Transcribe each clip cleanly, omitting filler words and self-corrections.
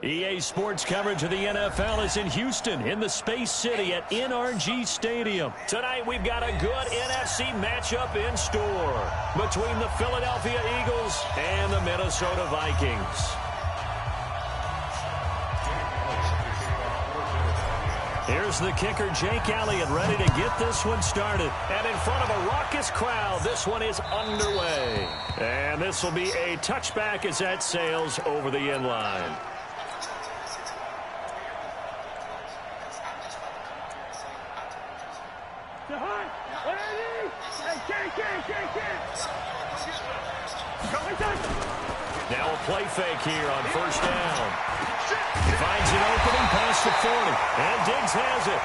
EA Sports coverage of the NFL is in Houston, in the Space City at NRG Stadium. Tonight, we've got a good NFC matchup in store between the Philadelphia Eagles and the Minnesota Vikings. Here's the kicker, Jake Elliott, ready to get this one started. And in front of a raucous crowd, this one is underway. And this will be a touchback as that sails over the end line. Now a play fake here on first down. Finds an opening past the 40. And Diggs has it.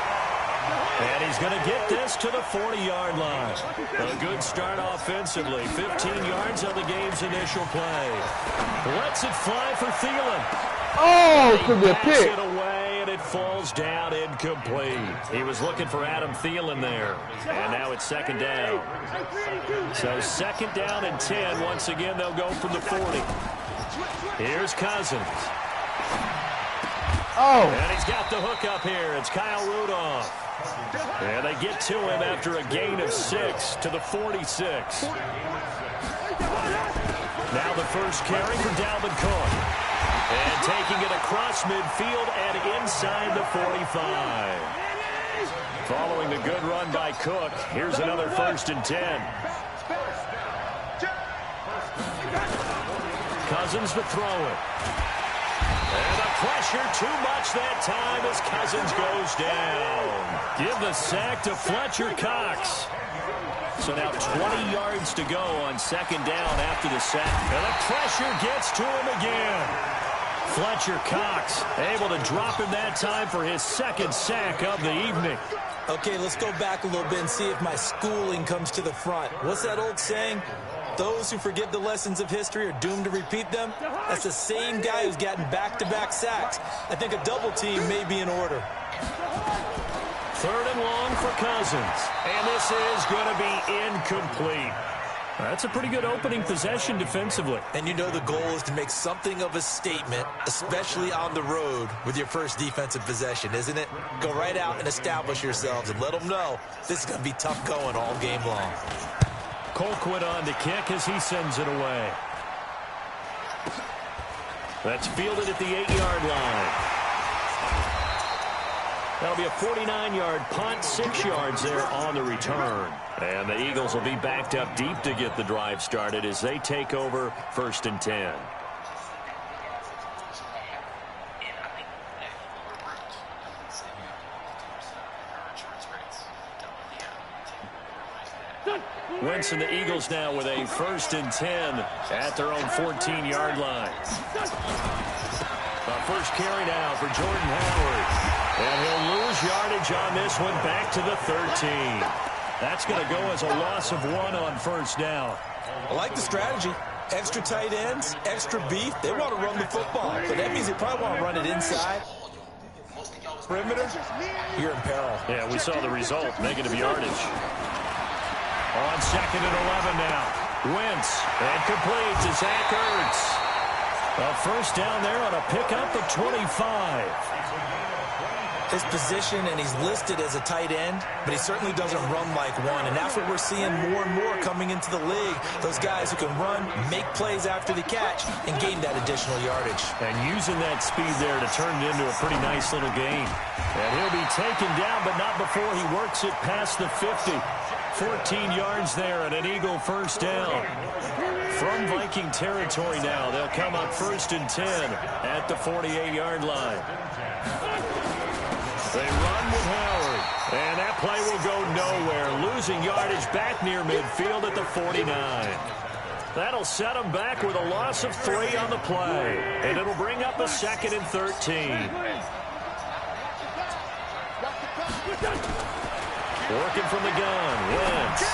And he's going to get this to the 40-yard line. A good start offensively. 15 yards on the game's initial play. Lets it fly for Thielen. Oh, it could be a pick. It away, and it falls down incomplete. He was looking for Adam Thielen there. And now it's second down. So second down and 10. Once again, they'll go from the 40. Here's Cousins. Oh. And he's got the hook up here. It's Kyle Rudolph. And they get to him after a gain of 6 to the 46. Now the first carry for Dalvin Cook. And taking it across midfield and inside the 45. Following the good run by Cook, here's another first and 10. Cousins to throw it. And the pressure too much that time as Cousins goes down. Give the sack to Fletcher Cox. So now 20 yards to go on second down after the sack. And the pressure gets to him again. Fletcher Cox able to drop him that time for his second sack of the evening. Okay, let's go back a little bit and see if my schooling comes to the front. What's that old saying? Those who forget the lessons of history are doomed to repeat them. That's the same guy who's gotten back-to-back sacks. I think a double team may be in order. Third and long for Cousins. And this is going to be incomplete. That's a pretty good opening possession defensively. And you know the goal is to make something of a statement, especially on the road with your first defensive possession, isn't it? Go right out and establish yourselves and let them know this is going to be tough going all game long. Colquitt on to kick as he sends it away. That's fielded at the 8-yard line. That'll be a 49-yard punt, 6 yards there on the return. And the Eagles will be backed up deep to get the drive started as they take over first and 10. Wentz and the Eagles now with a first and 10 at their own 14-yard line. The first carry now for Jordan Howard. And he'll lose yardage on this one back to the 13. That's going to go as a loss of 1 on first down. I like the strategy. Extra tight ends, extra beef. They want to run the football. But that means they probably want to run it inside. Perimeter, you're in peril. Yeah, we saw the result. Negative yardage. On second and 11 now. Wentz. And complete to Zach Ertz. A first down there on a pickup of 25. His position, and he's listed as a tight end, but he certainly doesn't run like one. And that's what we're seeing more and more coming into the league. Those guys who can run, make plays after the catch, and gain that additional yardage. And using that speed there to turn it into a pretty nice little gain. And he'll be taken down, but not before he works it past the 50. 14 yards there and an Eagle first down. From Viking territory now, they'll come up first and 10 at the 48-yard line. They run with Howard, and that play will go nowhere, losing yardage back near midfield at the 49. That'll set them back with a loss of 3 on the play, and it'll bring up a second and 13. Working from the gun, Wentz.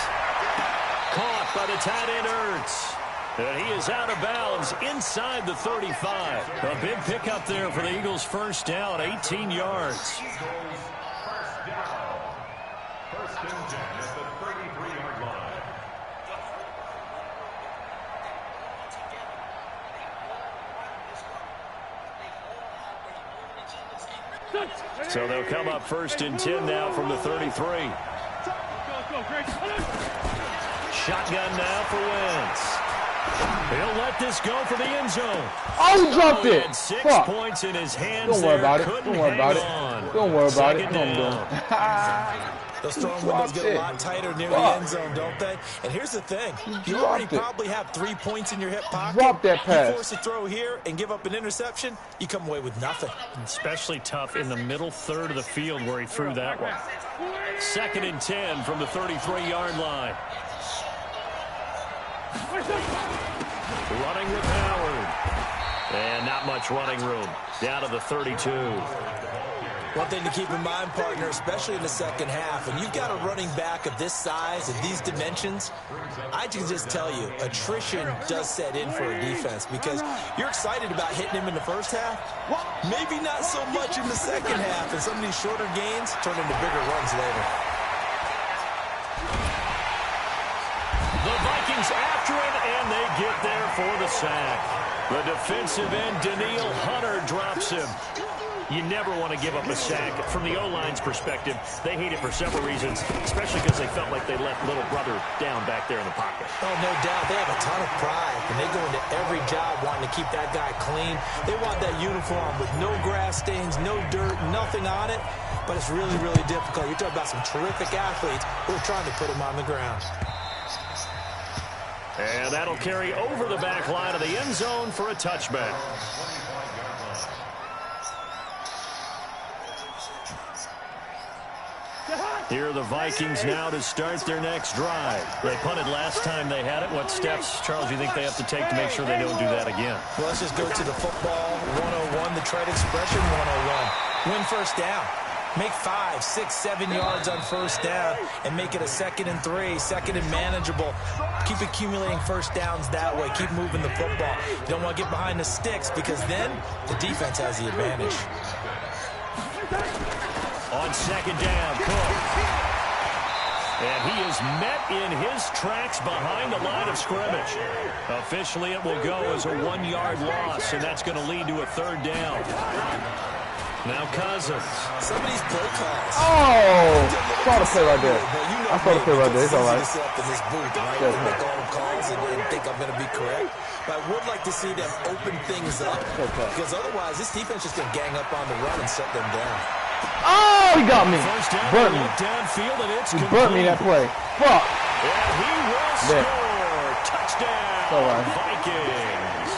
Caught by the tight end Ertz. And he is out of bounds inside the 35. A big pickup there for the Eagles' first down, 18 yards. First and 10 at the 33-yard line. So they'll come up 1st and 10 now from the 33. Shotgun now for Wentz. He'll let this go for the end zone. Oh, he dropped it. And 6 Fuck. points in his hands. Don't worry there. about it. Couldn't Don't worry about it. hang on. Don't worry about it. Second Come on, down. Those throwing windows get a lot tighter near the end zone, don't they? And here's the thing. You already probably have 3 points in your hip pocket. Drop that pass. You force a throw here and give up an interception, you come away with nothing. Especially tough in the middle third of the field where he threw that one. 2nd and 10 from the 33-yard line. Running with Howard. And not much running room. Down to the 32. One thing to keep in mind, partner, especially in the second half, when you've got a running back of this size and these dimensions, I can just tell you, attrition does set in for a defense because you're excited about hitting him in the first half. Maybe not so much in the second half, and some of these shorter gains turn into bigger runs later. The Vikings after him, and they get there for the sack. The defensive end, Danielle Hunter, drops him. You never want to give up a sack. From the O-line's perspective, they hate it for several reasons, especially because they felt like they let little brother down back there in the pocket. Oh, no doubt. They have a ton of pride, and they go into every job wanting to keep that guy clean. They want that uniform with no grass stains, no dirt, nothing on it. But it's really, really difficult. You're talking about some terrific athletes who are trying to put him on the ground. And that'll carry over the back line of the end zone for a touchback. Here are the Vikings now to start their next drive. They punted last time they had it. What steps, Charles, do you think they have to take to make sure they don't do that again? Well, let's just go to the football 101, the trade expression 101. Win first down. Make 5, 6, 7 yards on first down and make it a 2nd and 3, 2nd and manageable. Keep accumulating first downs that way. Keep moving the football. You don't want to get behind the sticks because then the defense has the advantage. On 2nd down, Cook. And he is met in his tracks behind the line of scrimmage. Officially, it will go as a 1-yard loss, and that's going to lead to a 3rd down. Now Cousins. Some of these play calls. Oh! I saw the play right there. I saw the play right there. It's all right. In this booth, right? Yeah, Make all the calls and think I'm going to be correct. But I would like to see them open things up. Okay. Because otherwise, this defense is going to gang up on the run and shut them down. Oh, he got me. First down, Burnt me. downfield, and it's He burnt me that play. Fuck. And he will score. Touchdown, All right. Vikings.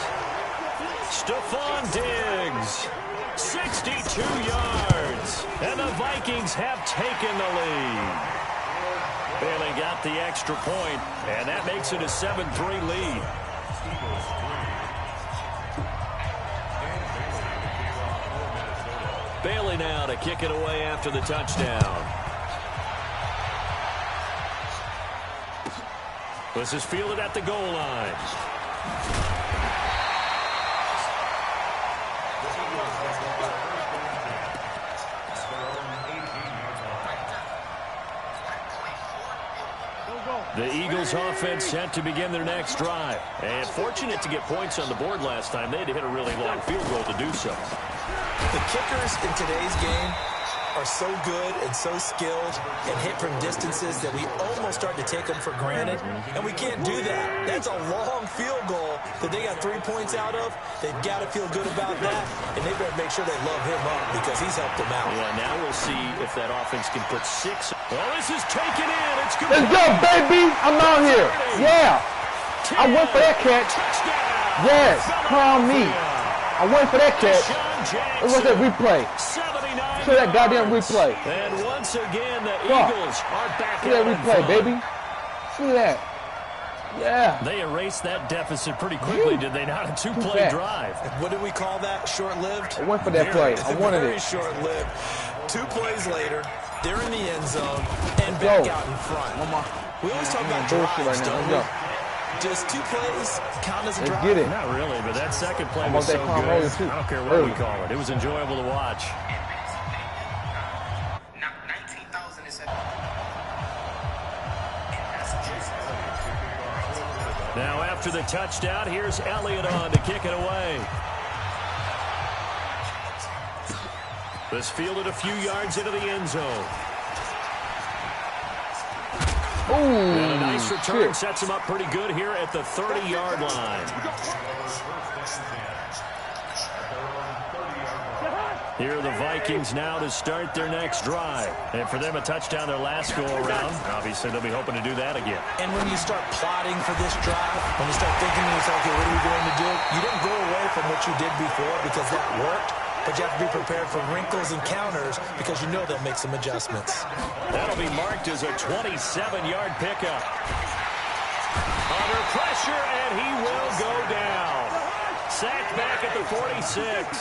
Stephon Diggs, 62 yards. And the Vikings have taken the lead. Bailey got the extra point, and that makes it a 7-3 lead. Bailey now to kick it away after the touchdown. This is fielded at the goal line. The Eagles offense set to begin their next drive. And fortunate to get points on the board last time. They had to hit a really long field goal to do so. The kickers in today's game are so good and so skilled and hit from distances that we almost start to take them for granted. And we can't do that. That's a long field goal that they got 3 points out of. They've got to feel good about that. And they better make sure they love him up because he's helped them out. Yeah, now we'll see if that offense can put 6. Well, this is taken in. It's good. Let's go, baby. I'm out here. Yeah. I went for that catch. Yes. Crown me. I went for that catch. It was that replay. Show that goddamn replay. And once again, the Eagles are back in that replay, baby. See that. Yeah. They erased that deficit pretty quickly, did they not? A 2-play drive. What did we call that? Short-lived? I went for that play. I wanted very it. Short-lived. 2 plays later, they're in the end zone and back out in front. We always talk about drives, don't we? Just 2 plays count as a drive? Get it. Not really, but that second play was so good. I don't care what we call it. It was enjoyable to watch. Now after the touchdown, here's Elliott on to kick it away. This fielded a few yards into the end zone. Ooh, and a nice return shit. sets him up pretty good here at the 30-yard line. Here are the Vikings now to start their next drive. And for them, a touchdown their last go-around. Obviously, they'll be hoping to do that again. And when you start plotting for this drive, when you start thinking to yourself, okay, what are we going to do? You don't go away from what you did before because that worked. But you have to be prepared for wrinkles and counters because you know they'll make some adjustments. That'll be marked as a 27-yard pickup. Under pressure, and he will go down. Sacked back at the 46.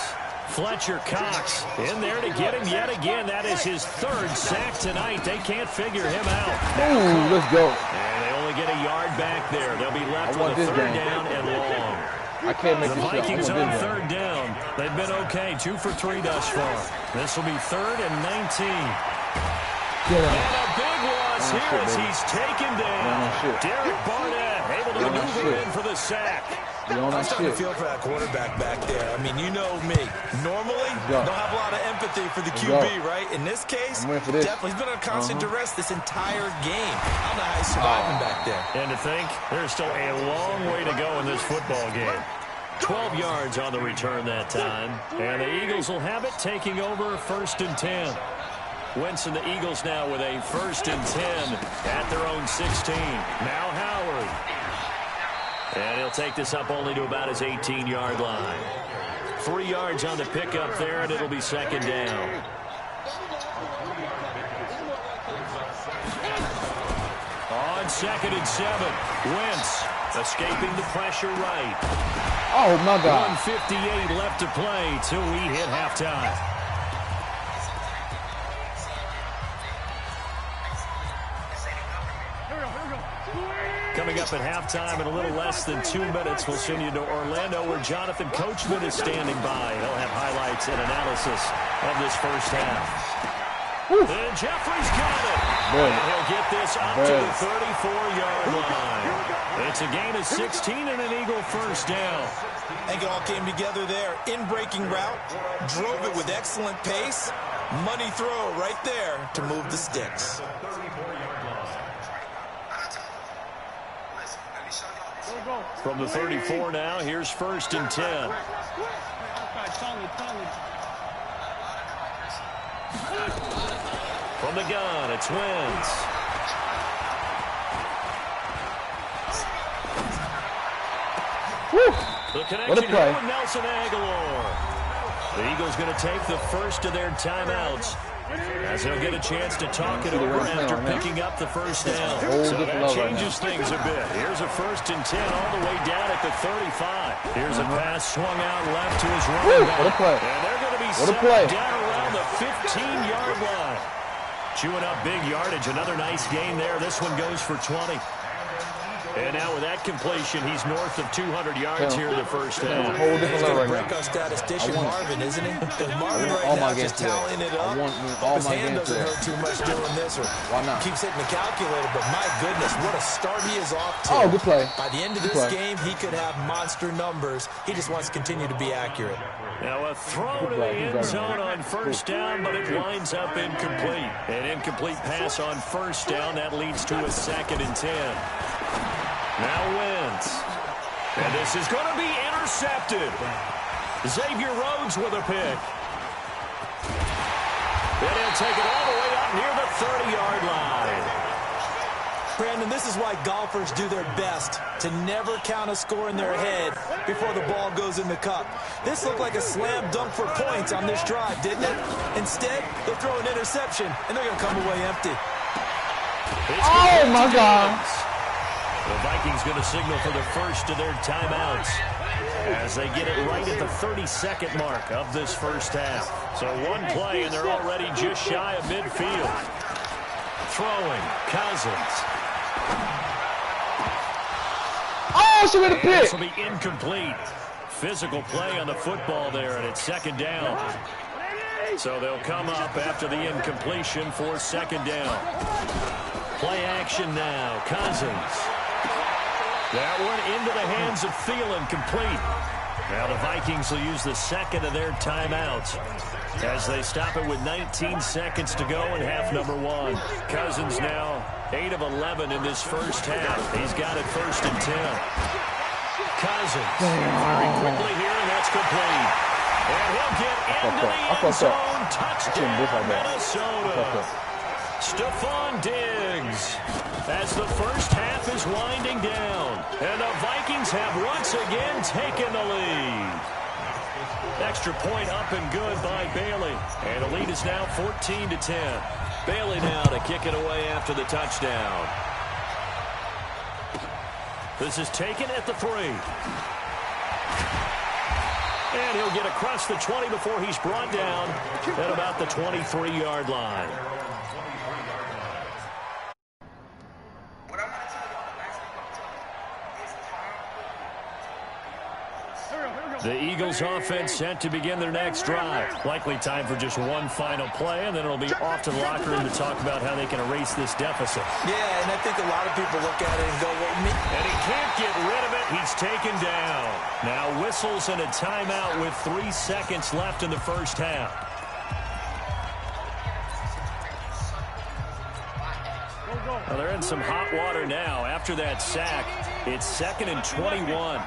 Fletcher Cox in there to get him yet again. That is his third sack tonight. They can't figure him out. Ooh, let's go. And they only get a yard back there. They'll be left with a third down and long. I can't make the this Vikings shot. on third down. They've been okay, 2 for 3 thus far. This will be 3rd and 19. And a big loss here as he's taken down. Derek Barnett able to maneuver in for the sack. I'm starting to feel for that quarterback back there. I mean, you know me. Normally, don't have a lot of empathy for the QB, right? In this case, definitely. He's been under constant duress this entire game. I don't know how he's surviving back there. And to think, there's still a long way to go in this football game. 12 yards on the return that time. And the Eagles will have it, taking over 1st and 10. Wentz and the Eagles now with a 1st and 10 at their own 16. Now Howard. And he'll take this up only to about his 18-yard line. 3 yards on the pickup there, and it'll be 2nd down. On 2nd and 7, Wentz escaping the pressure right. Oh, my God. 1:58 left to play till we hit halftime. Coming up at halftime in a little less than 2 minutes, we'll send you to Orlando where Jonathan Coachman is standing by. He'll have highlights and analysis of this first half. And Jeffrey's got it. And he'll get this up to the 34-yard line. It's a gain of 16 and an Eagle first down. I think it all came together there. In-breaking route, drove it with excellent pace. Money throw right there to move the sticks. From the 34 now, here's 1st and 10. From the gun, it's Wentz. The connection here with Nelson Aguilar. The Eagles going to take the first of their timeouts as they'll get a chance to talk it over after picking up the first down. So that changes things a bit. Here's a 1st and 10 all the way down at the 35. Here's a pass swung out left to his running back. And they're going to be set down around the 15-yard line. Chewing up big yardage. Another nice gain there. This one goes for 20. And now with that completion, he's north of 200 yards here in the first half. He's going to break our statistician Marvin, isn't he? Because Marvin right now is just tallying it up. Hope his hand doesn't hurt too much doing this, or keeps hitting the calculator. But my goodness, what a start he is off to. Oh, good play. By the end of this game, he could have monster numbers. He just wants to continue to be accurate. Now a throw to the end zone on first down, but it winds up incomplete. An incomplete pass on first down. That leads to a 2nd and 10. Now Wentz. And this is going to be intercepted. Xavier Rhodes with a pick. Then he'll take it all the way up near the 30-yard line. Brandon, this is why golfers do their best to never count a score in their head before the ball goes in the cup. This looked like a slam dunk for points on this drive, didn't it? Instead, they'll throw an interception, and they're going to come away empty. Oh, my God. The Vikings going to signal for the first of their timeouts as they get it right at the 32nd mark of this first half. So one play, and they're already just shy of midfield. Throwing, Cousins. Oh, she made a pick. This will be incomplete. Physical play on the football there, and it's 2nd down. So they'll come up after the incompletion for 2nd down. Play action now, Cousins. That one into the hands of Thielen, complete. Now the Vikings will use the second of their timeouts as they stop it with 19 seconds to go in half number one. Cousins now 8 of 11 in this first half. He's got it 1st and 10. Cousins very quickly here, and that's complete. And he'll get into the end zone. Touchdown, Minnesota. Stephon Diggs as the first half is winding down. And the Vikings have once again taken the lead. Extra point up and good by Bailey. And the lead is now 14-10. Bailey now to kick it away after the touchdown. This is taken at the 3. And he'll get across the 20 before he's brought down at about the 23-yard line. The Eagles offense set to begin their next drive. Likely time for just one final play, and then it'll be off to the locker room to talk about how they can erase this deficit. Yeah, and I think a lot of people look at it and go, well, me. And he can't get rid of it. He's taken down. Now whistles and a timeout with 3 seconds left in the first half. Well, they're in some hot water now. After that sack, it's 2nd and 21.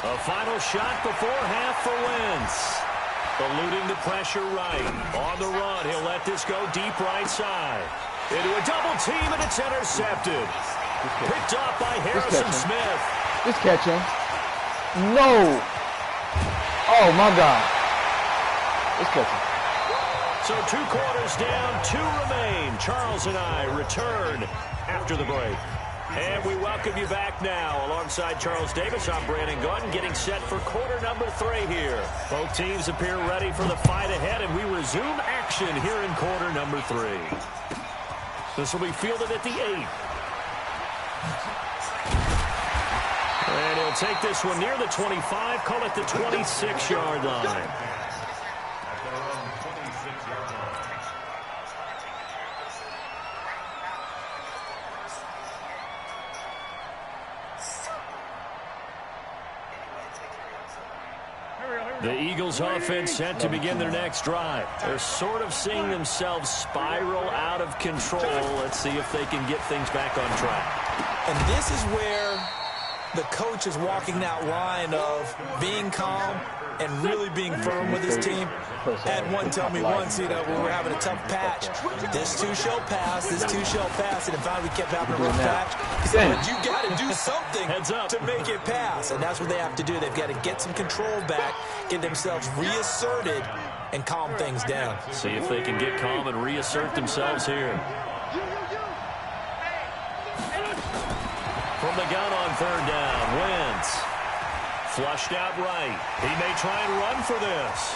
A final shot before half for Wentz. Eluding the pressure right. On the run, he'll let this go deep right side. Into a double team, and it's intercepted. Picked off by Harrison Smith. Just catch him. No. Oh, my God. Just catch him. So 2 quarters down, 2 remain. Charles and I return after the break. And we welcome you back now. Alongside Charles Davis, I'm Brandon Gordon, getting set for quarter number 3 here. Both teams appear ready for the fight ahead, and we resume action here in quarter number 3. This will be fielded at the 8. And he'll take this one near the 25, call it the 26-yard line. The Eagles offense set to begin their next drive. They're sort of seeing themselves spiral out of control. Let's see if they can get things back on track. And this is where the coach is walking that line of being calm and really being firm with his team. Had one tell me once, you know, when we were having a tough patch, this too shall pass, this too shall pass, and if finally we kept having a rough patch, he said, but you got to do something to make it pass, and that's what they have to do. They've got to get some control back, get themselves reasserted, and calm things down. See if they can get calm and reassert themselves here. From the gun on 3rd down, Wentz. Flushed out right. He may try and run for this.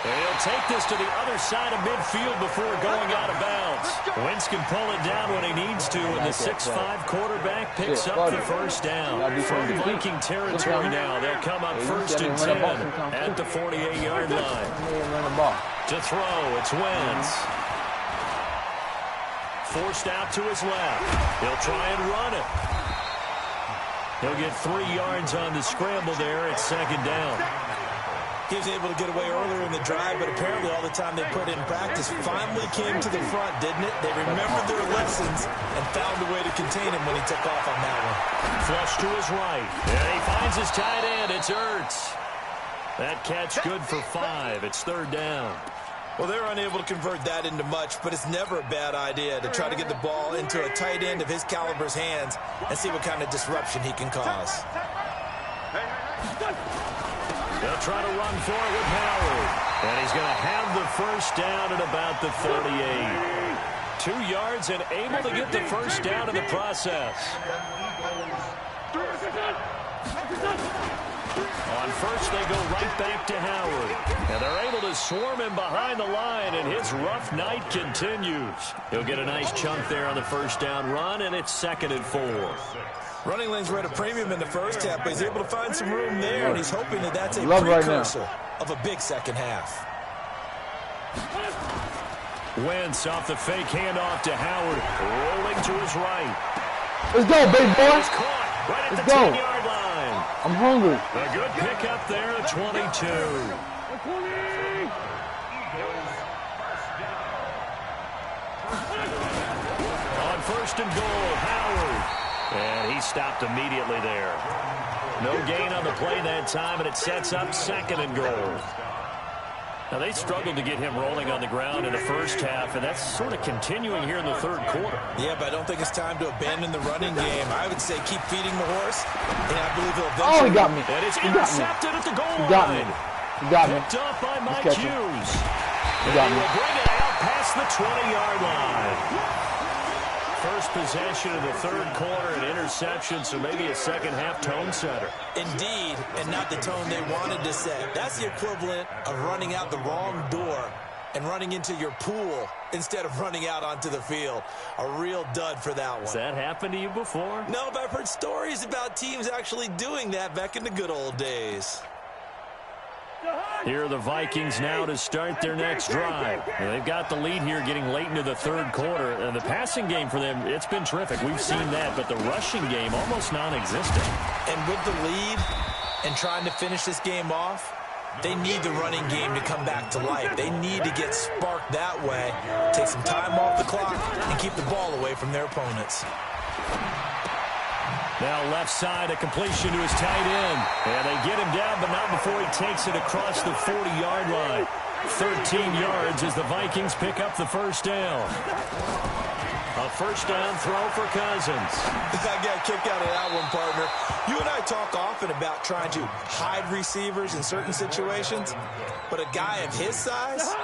And he'll take this to the other side of midfield before going out of bounds. Wentz can pull it down when he needs to, and the 6'5" quarterback picks up the first down. From Viking territory now, they'll come up 1st and 10 at the 48-yard line. To throw, it's Wentz. Forced out to his left. He'll try and run it. He'll get 3 yards on the scramble there at 2nd down. He was able to get away earlier in the drive, but apparently all the time they put in practice finally came to the front, didn't it? They remembered their lessons and found a way to contain him when he took off on that one. Flush to his right. And he finds his tight end. It's Ertz. That catch good for 5. It's 3rd down. Well, they're unable to convert that into much, but it's never a bad idea to try to get the ball into a tight end of his caliber's hands and see what kind of disruption he can cause. They'll try to run for it with Howard. And he's going to have the first down at about the 38. 2 yards and able to get the first down in the process. On first, they go right back to Howard. And they're able to swarm him behind the line, and his rough night continues. He'll get a nice chunk there on the first down run, and it's 2nd and 4. Running lanes were at a premium in the first half, but he's able to find some room there, and he's hoping that that's a precursor of a big second half. Wentz off the fake handoff to Howard, rolling to his right. Let's go, big boy. He's caught right at Let's the 10-yard line. I'm hungry. A good pickup there at 22. On first and goal, Howard. And he stopped immediately there. No gain on the play that time, and it sets up second and goal. Now, they struggled to get him rolling on the ground in the first half, and that's sort of continuing here in the third quarter. Yeah, but I don't think it's time to abandon the running game. I would say keep feeding the horse, and I believe he'll eventually... Oh, he got me. And it's intercepted at the goal line. He got me. He got me. Picked up by Mike Hughes. He got me. Will bring it out past the 20-yard line. First possession of the third quarter, an interception, so maybe a second-half tone setter. Indeed, and not the tone they wanted to set. That's the equivalent of running out the wrong door and running into your pool instead of running out onto the field. A real dud for that one. Has that happened to you before? No, but I've heard stories about teams actually doing that back in the good old days. Here are the Vikings now to start their next drive. They've got the lead here getting late into the third quarter. And the passing game for them, it's been terrific. We've seen that, but the rushing game almost non-existent. And with the lead and trying to finish this game off, they need the running game to come back to life. They need to get sparked that way, take some time off the clock, and keep the ball away from their opponents. Now left side, a completion to his tight end. And they get him down, but not before he takes it across the 40-yard line. 13 yards as the Vikings pick up the first down. A first down throw for Cousins. I got a kick out of that one, partner. You and I talk often about trying to hide receivers in certain situations, but a guy of his size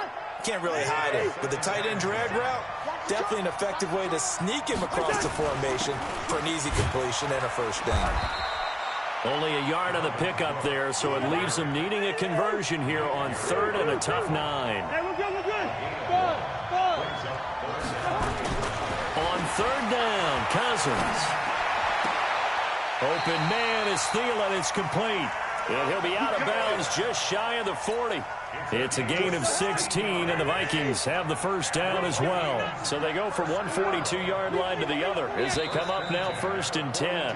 can't really hide it. With the tight end drag route, definitely an effective way to sneak him across the formation for an easy completion and a first down. Only a yard on the pickup there, so it leaves them needing a conversion here on third and a tough 9. Hey, we're good, we're good. On third down, Cousins. Open man is Thielen. It's complete. And he'll be out of bounds just shy of the 40. It's a gain of 16, and the Vikings have the first down as well. So they go from one 42-yard line to the other as they come up now first and 10.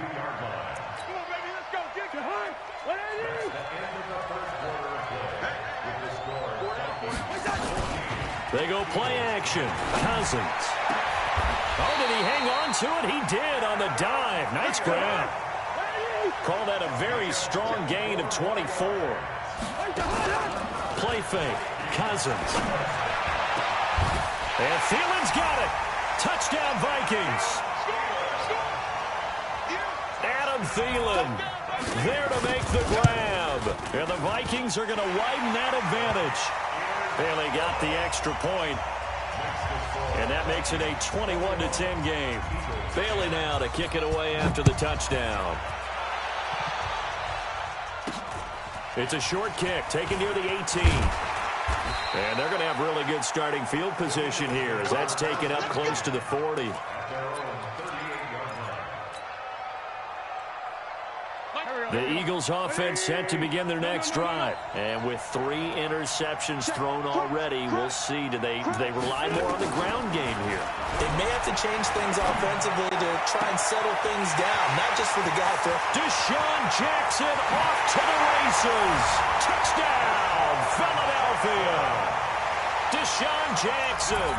They go play action. Cousins. Oh, did he hang on to it? He did on the dive. Nice grab. Call that a very strong gain of 24. Play fake. Cousins. And Thielen's got it. Touchdown, Vikings. Adam Thielen there to make the grab. And the Vikings are going to widen that advantage. And they got the extra point. And that makes it a 21-10 game. Bailey now to kick it away after the touchdown. It's a short kick taken near the 18. And they're going to have really good starting field position here as that's taken up close to the 40. The Eagles offense set to begin their next drive. And with 3 interceptions thrown already, we'll see. Do they rely more on the ground game here? They may have to change things offensively to try and settle things down, not just for the guy throw. Deshaun Jackson off to the races. Touchdown, Philadelphia. Deshaun Jackson,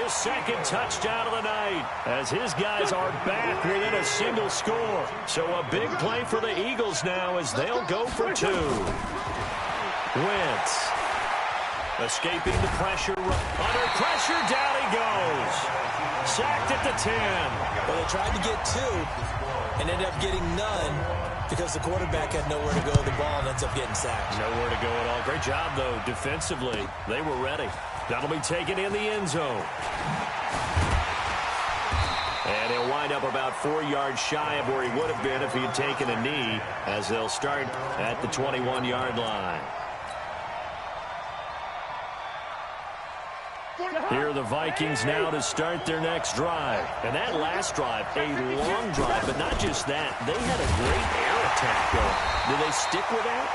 his second touchdown of the night, as his guys are back within a single score. So a big play for the Eagles now as they'll go for 2. Wentz escaping the pressure. Under pressure, down he goes. Sacked at the 10. Well, they tried to get 2 and ended up getting none because the quarterback had nowhere to go with the ball and ends up getting sacked. Nowhere to go at all. Great job, though, defensively. They were ready. That'll be taken in the end zone. And he'll wind up about 4 yards shy of where he would have been if he had taken a knee, as they'll start at the 21-yard line. Here are the Vikings now to start their next drive. And that last drive, a long drive, but not just that. They had a great air attack going. Do they stick with that?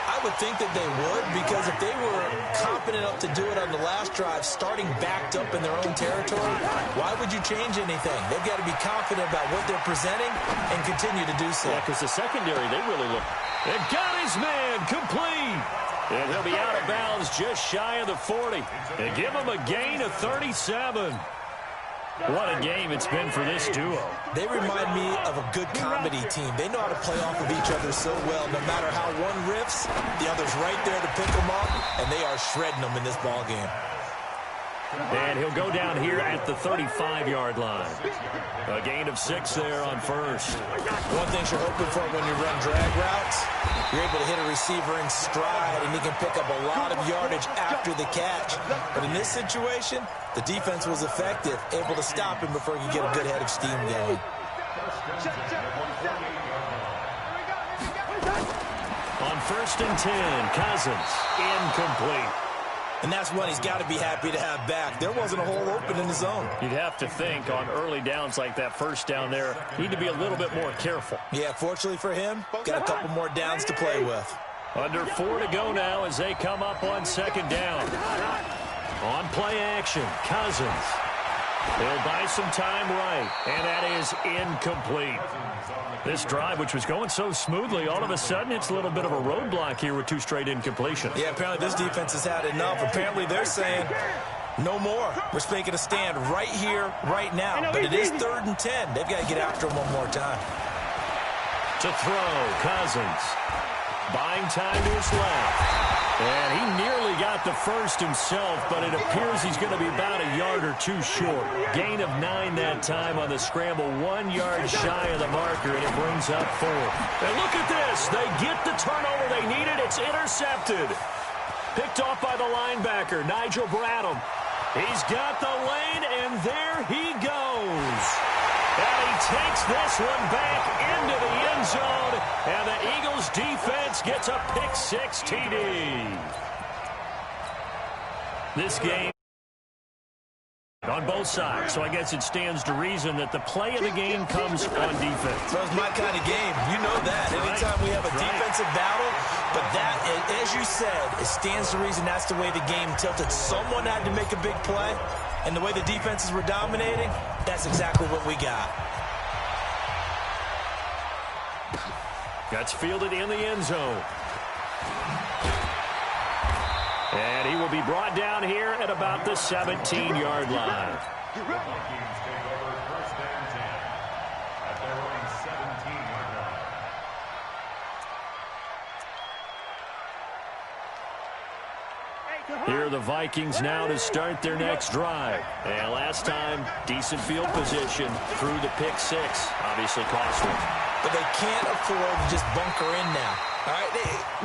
I would think that they would, because if they were confident enough to do it on the last drive, starting backed up in their own territory, why would you change anything? They've got to be confident about what they're presenting and continue to do so. Yeah, because the secondary, they really look. It got his man complete. And he'll be out of bounds just shy of the 40. They give him a gain of 37. What a game it's been for this duo. They remind me of a good comedy team. They know how to play off of each other so well. No matter how one riffs, the other's right there to pick them up, and they are shredding them in this ball game. And he'll go down here at the 35-yard line. A gain of 6 there on first. One thing you're hoping for when you run drag routes, you're able to hit a receiver in stride, and he can pick up a lot of yardage after the catch. But in this situation, the defense was effective, able to stop him before he could get a good head of steam going. On 1st and 10, Cousins, incomplete. And that's one he's got to be happy to have back. There wasn't a hole open in the zone. You'd have to think on early downs like that first down there, need to be a little bit more careful. Yeah, fortunately for him, got a couple more downs to play with. Under 4 to go now as they come up on 2nd down. On play action, Cousins. He'll buy some time right, and that is incomplete. This drive, which was going so smoothly, all of a sudden it's a little bit of a roadblock here with 2 straight incompletions. Yeah, apparently this defense has had enough. Apparently they're saying, no more. We're making a stand right here, right now. But it is 3rd and 10. They've got to get after him one more time. To throw, Cousins. Buying time to his left. And he nearly got the first himself, but it appears he's going to be about a yard or 2 short. Gain of 9 that time on the scramble, 1 yard shy of the marker, and it brings up 4. And look at this. They get the turnover they needed. It's intercepted. Picked off by the linebacker, Nigel Bradham. He's got the lane, and there he goes. And he takes this one back into the end zone, and the Eagles defense gets a pick-6 TD. This game on both sides, so I guess it stands to reason that the play of the game comes on defense. That was my kind of game. You know that. Anytime we have a defensive battle, but that, as you said, it stands to reason that's the way the game tilted. Someone had to make a big play, and the way the defenses were dominating, that's exactly what we got. That's fielded in the end zone. And he will be brought down here at about the 17-yard line. Vikings take over 1st and 10 at their own 17-yard line. Here are the Vikings now to start their next drive. And last time, decent field position through the pick-6. Obviously costly. But they can't afford to just bunker in now. All right,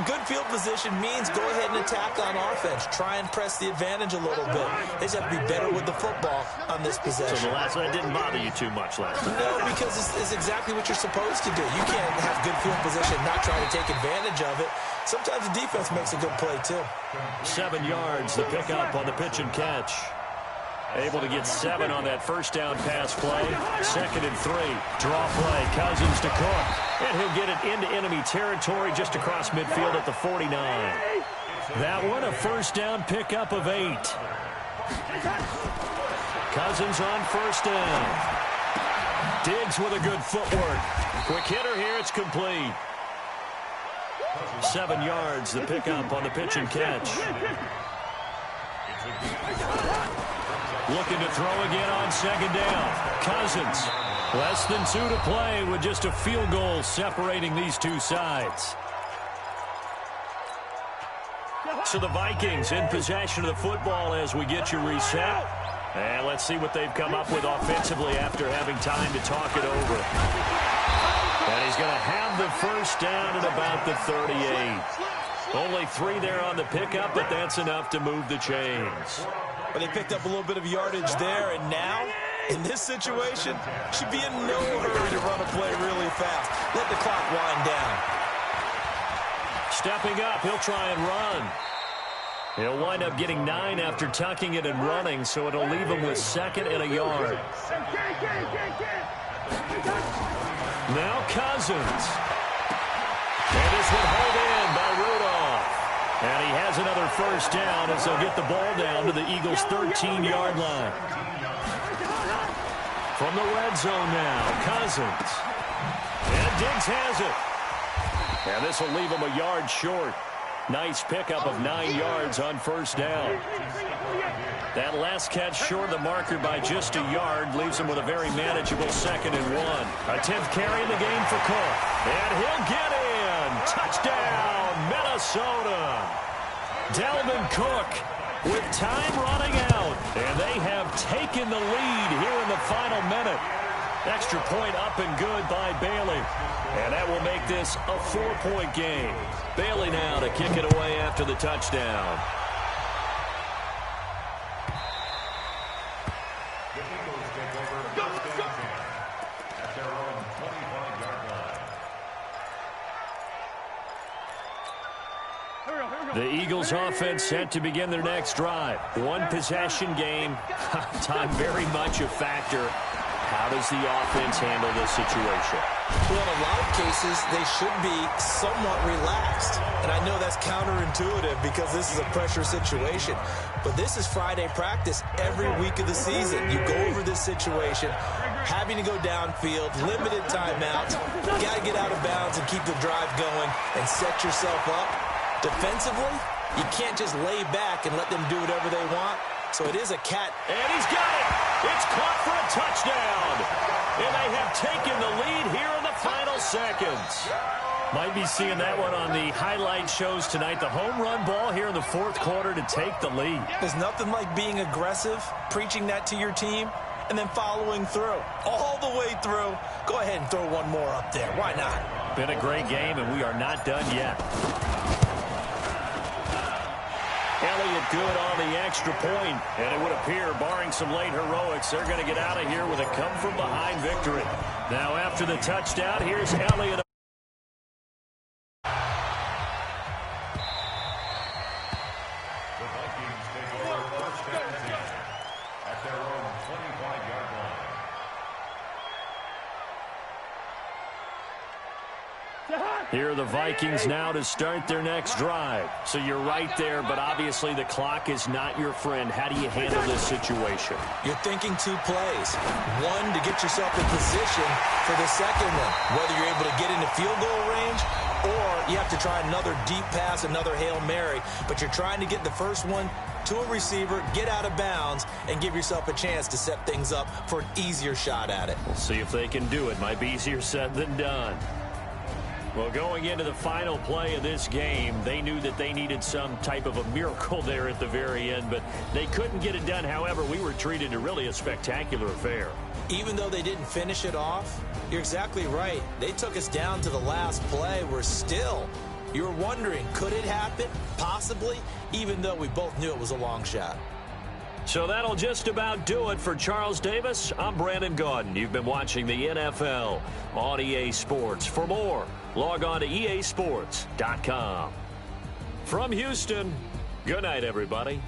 good field position means go ahead and attack on offense. Try and press the advantage a little bit. They just have to be better with the football on this possession. So the last one didn't bother you too much last time. No, because it's exactly what you're supposed to do. You can't have good field position and not try to take advantage of it. Sometimes the defense makes a good play, too. 7 yards, the pickup on the pitch and catch. Able to get 7 on that first down pass play. 2nd and 3. Draw play. Cousins to Cook. And he'll get it into enemy territory just across midfield at the 49. That one a first down pickup of 8. Cousins on first down. Diggs with a good footwork. Quick hitter here. It's complete. 7 yards, the pickup on the pitch and catch. Looking to throw again on 2nd down. Cousins, less than 2 to play with just a field goal separating these two sides. So the Vikings in possession of the football as we get you reset. And let's see what they've come up with offensively after having time to talk it over. And he's going to have the first down at about the 38. Only 3 there on the pickup, but that's enough to move the chains. But they picked up a little bit of yardage there, and now, in this situation, should be in no hurry to run a play really fast. Let the clock wind down. Stepping up, he'll try and run. He'll wind up getting 9 after tucking it and running, so it'll leave him with 2nd and a yard. Now Cousins. And this one hauled in by Rudolph. has another first down as they'll get the ball down to the Eagles' 13-yard line. From the red zone now, Cousins. And Diggs has it. And this will leave him a yard short. Nice pickup of 9 yards on first down. That last catch short of the marker by just a yard leaves him with a very manageable 2nd and 1. A 10th carry in the game for Cook. And he'll get in. Touchdown, Minnesota. Dalvin Cook with time running out. And they have taken the lead here in the final minute. Extra point up and good by Bailey. And that will make this a 4-point game. Bailey now to kick it away after the touchdown. The Eagles take over first and 10 at their own 25-yard line. The Eagles offense set to begin their next drive. One possession game. Time very much a factor. How does the offense handle this situation? Well, in a lot of cases, they should be somewhat relaxed. And I know that's counterintuitive because this is a pressure situation. But this is Friday practice every week of the season. You go over this situation, having to go downfield, limited timeouts. Got to get out of bounds and keep the drive going and set yourself up. Defensively, you can't just lay back and let them do whatever they want. So it is a cat. And he's got it. It's caught for a touchdown. And they have taken the lead here in the final seconds. Might be seeing that one on the highlight shows tonight. The home run ball here in the 4th quarter to take the lead. There's nothing like being aggressive, preaching that to your team, and then following through. All the way through. Go ahead and throw one more up there. Why not? Been a great game, and we are not done yet. Elliott good on the extra point, and it would appear, barring some late heroics, they're going to get out of here with a come-from-behind victory. Now, after the touchdown, here's Elliott. The Vikings take over first and 10 at their own 25-yard line. Here are the Vikings now to start their next drive. So you're right there, but obviously the clock is not your friend. How do you handle this situation? You're thinking 2 plays. One, to get yourself in position for the second one, whether you're able to get into field goal range or you have to try another deep pass, another Hail Mary. But you're trying to get the first one to a receiver, get out of bounds, and give yourself a chance to set things up for an easier shot at it. We'll see if they can do it. Might be easier said than done. Well, going into the final play of this game, they knew that they needed some type of a miracle there at the very end, but they couldn't get it done. However, we were treated to really a spectacular affair. Even though they didn't finish it off, you're exactly right. They took us down to the last play. You're wondering, could it happen? Possibly, even though we both knew it was a long shot. So that'll just about do it for Charles Davis. I'm Brandon Gaudin. You've been watching the NFL on EA Sports. For more, log on to easports.com. From Houston, good night, everybody.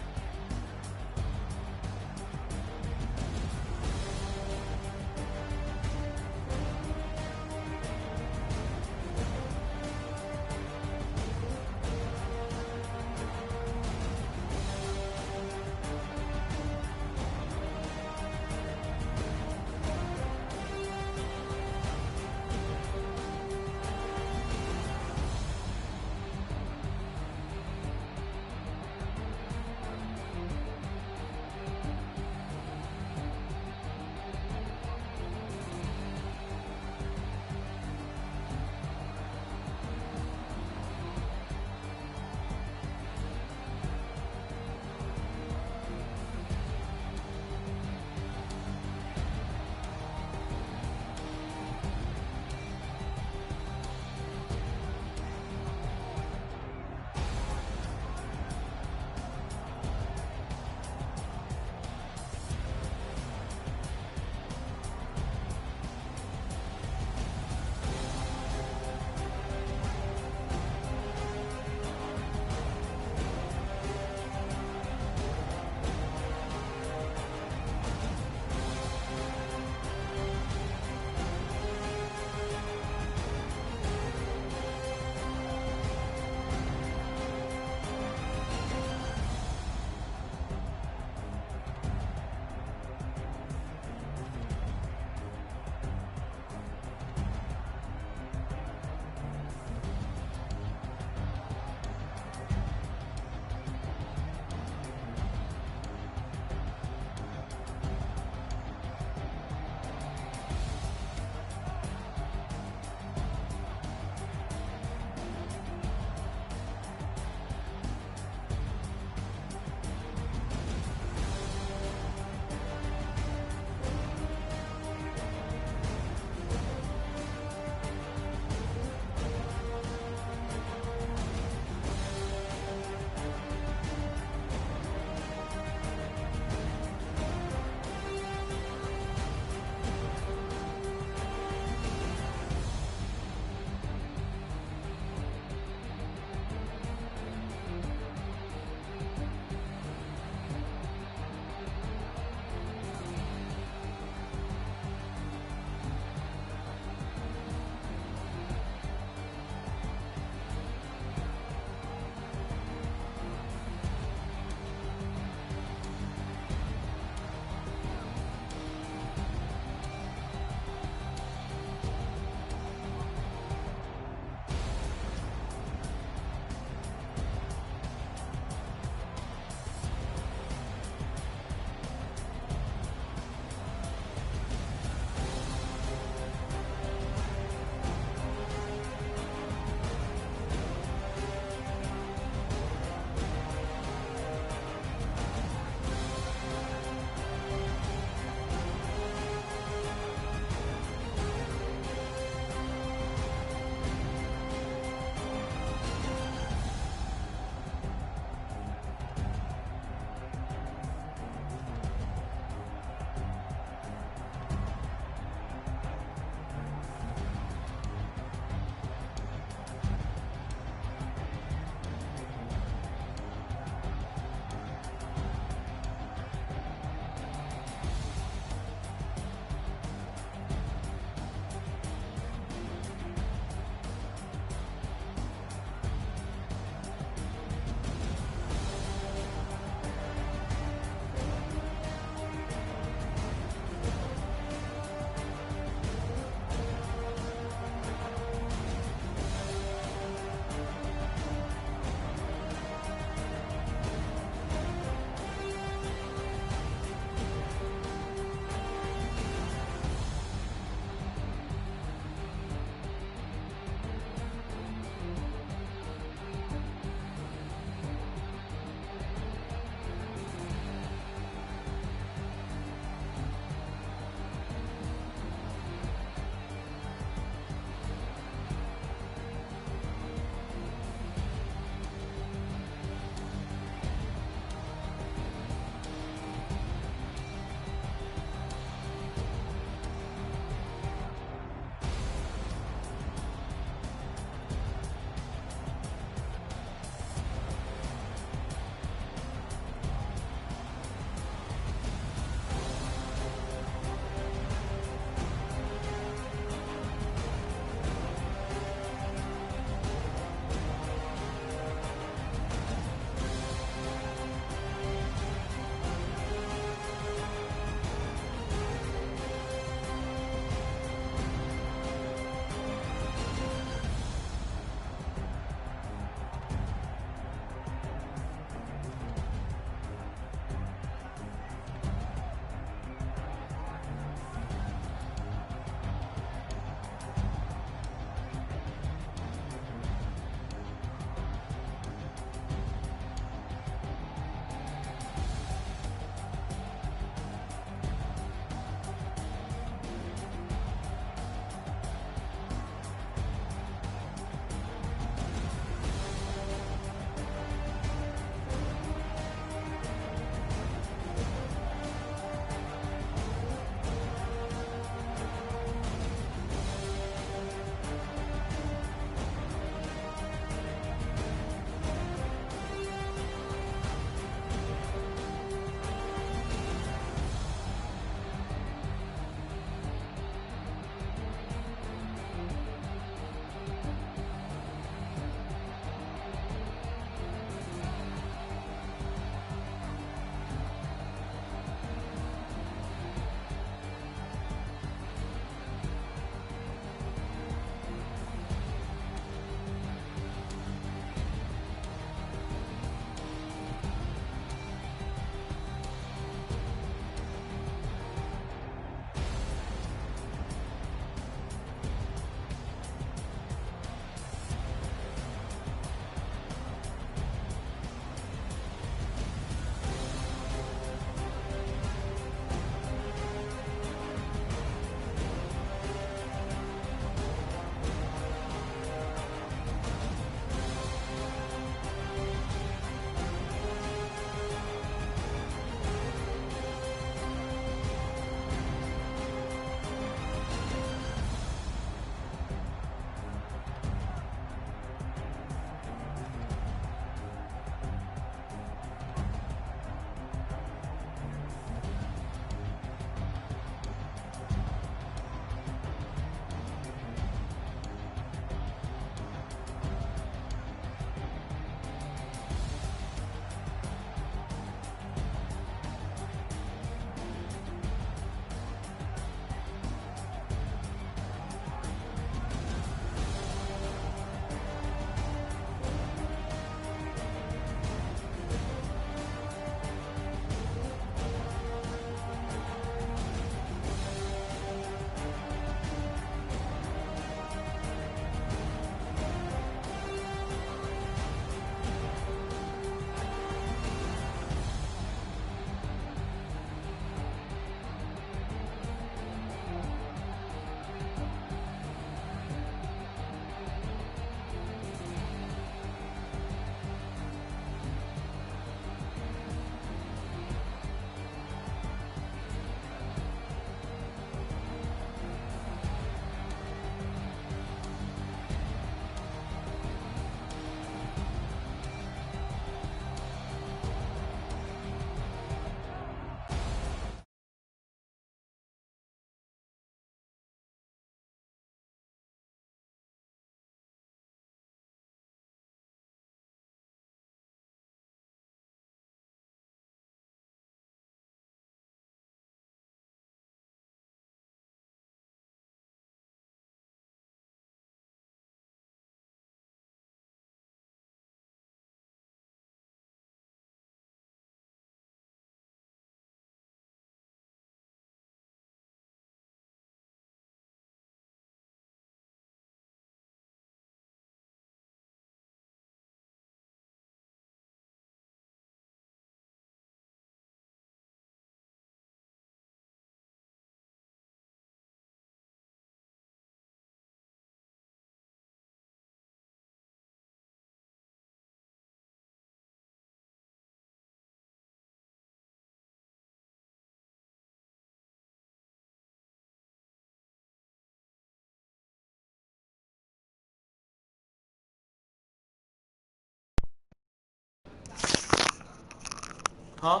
Huh?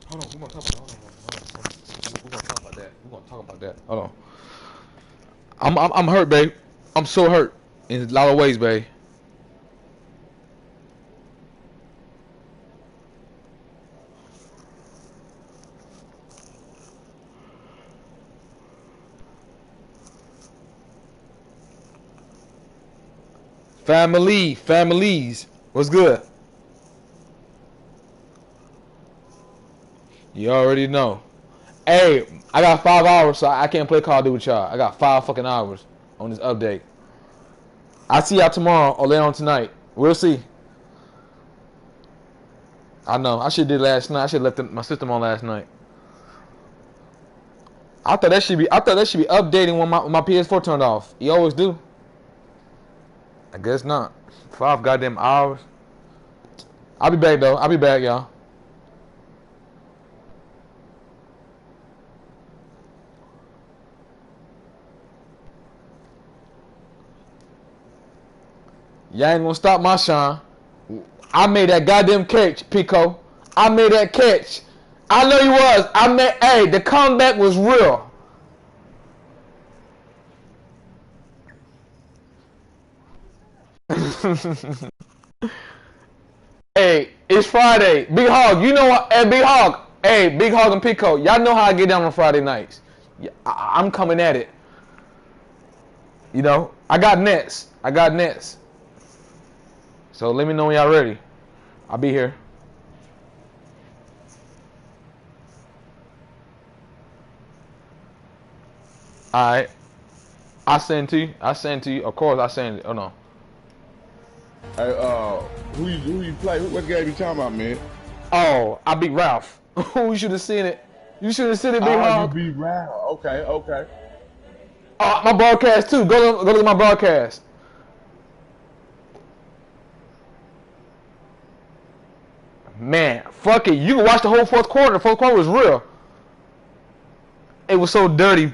Hold on, we're gonna talk about that. We're gonna talk about that. We're gonna talk about that. Hold on. I'm hurt, babe. I'm so hurt in a lot of ways, babe. Families. What's good? You already know. Hey, I got 5 hours, so I can't play Call of Duty with y'all. I got 5 fucking hours on this update. I'll see y'all tomorrow or later on tonight. We'll see. I know. I should did last night. I should left my system on last night. I thought that should be updating when my PS4 turned off. You always do. I guess not. 5 goddamn hours. I'll be back though. I'll be back, y'all. Y'all ain't gonna stop my shine. I made that goddamn catch, Pico. I made that catch. I know you was. Hey, the comeback was real. Hey, it's Friday. Big Hog, you know what? Hey, Big Hog. Hey, Big Hog and Pico. Y'all know how I get down on Friday nights. I'm coming at it. You know, I got nets. So let me know when y'all ready. I'll be here. Alright. I send to you. Of course I send it. Oh no. Hey, who you play? What game you talking about, man? Oh, I beat Ralph. You should have seen it. You should have seen it, Big Hog. You beat Ralph. Okay. My broadcast too. Go look at my broadcast. Man, fuck it. You can watch the whole fourth quarter. The fourth quarter was real. It was so dirty.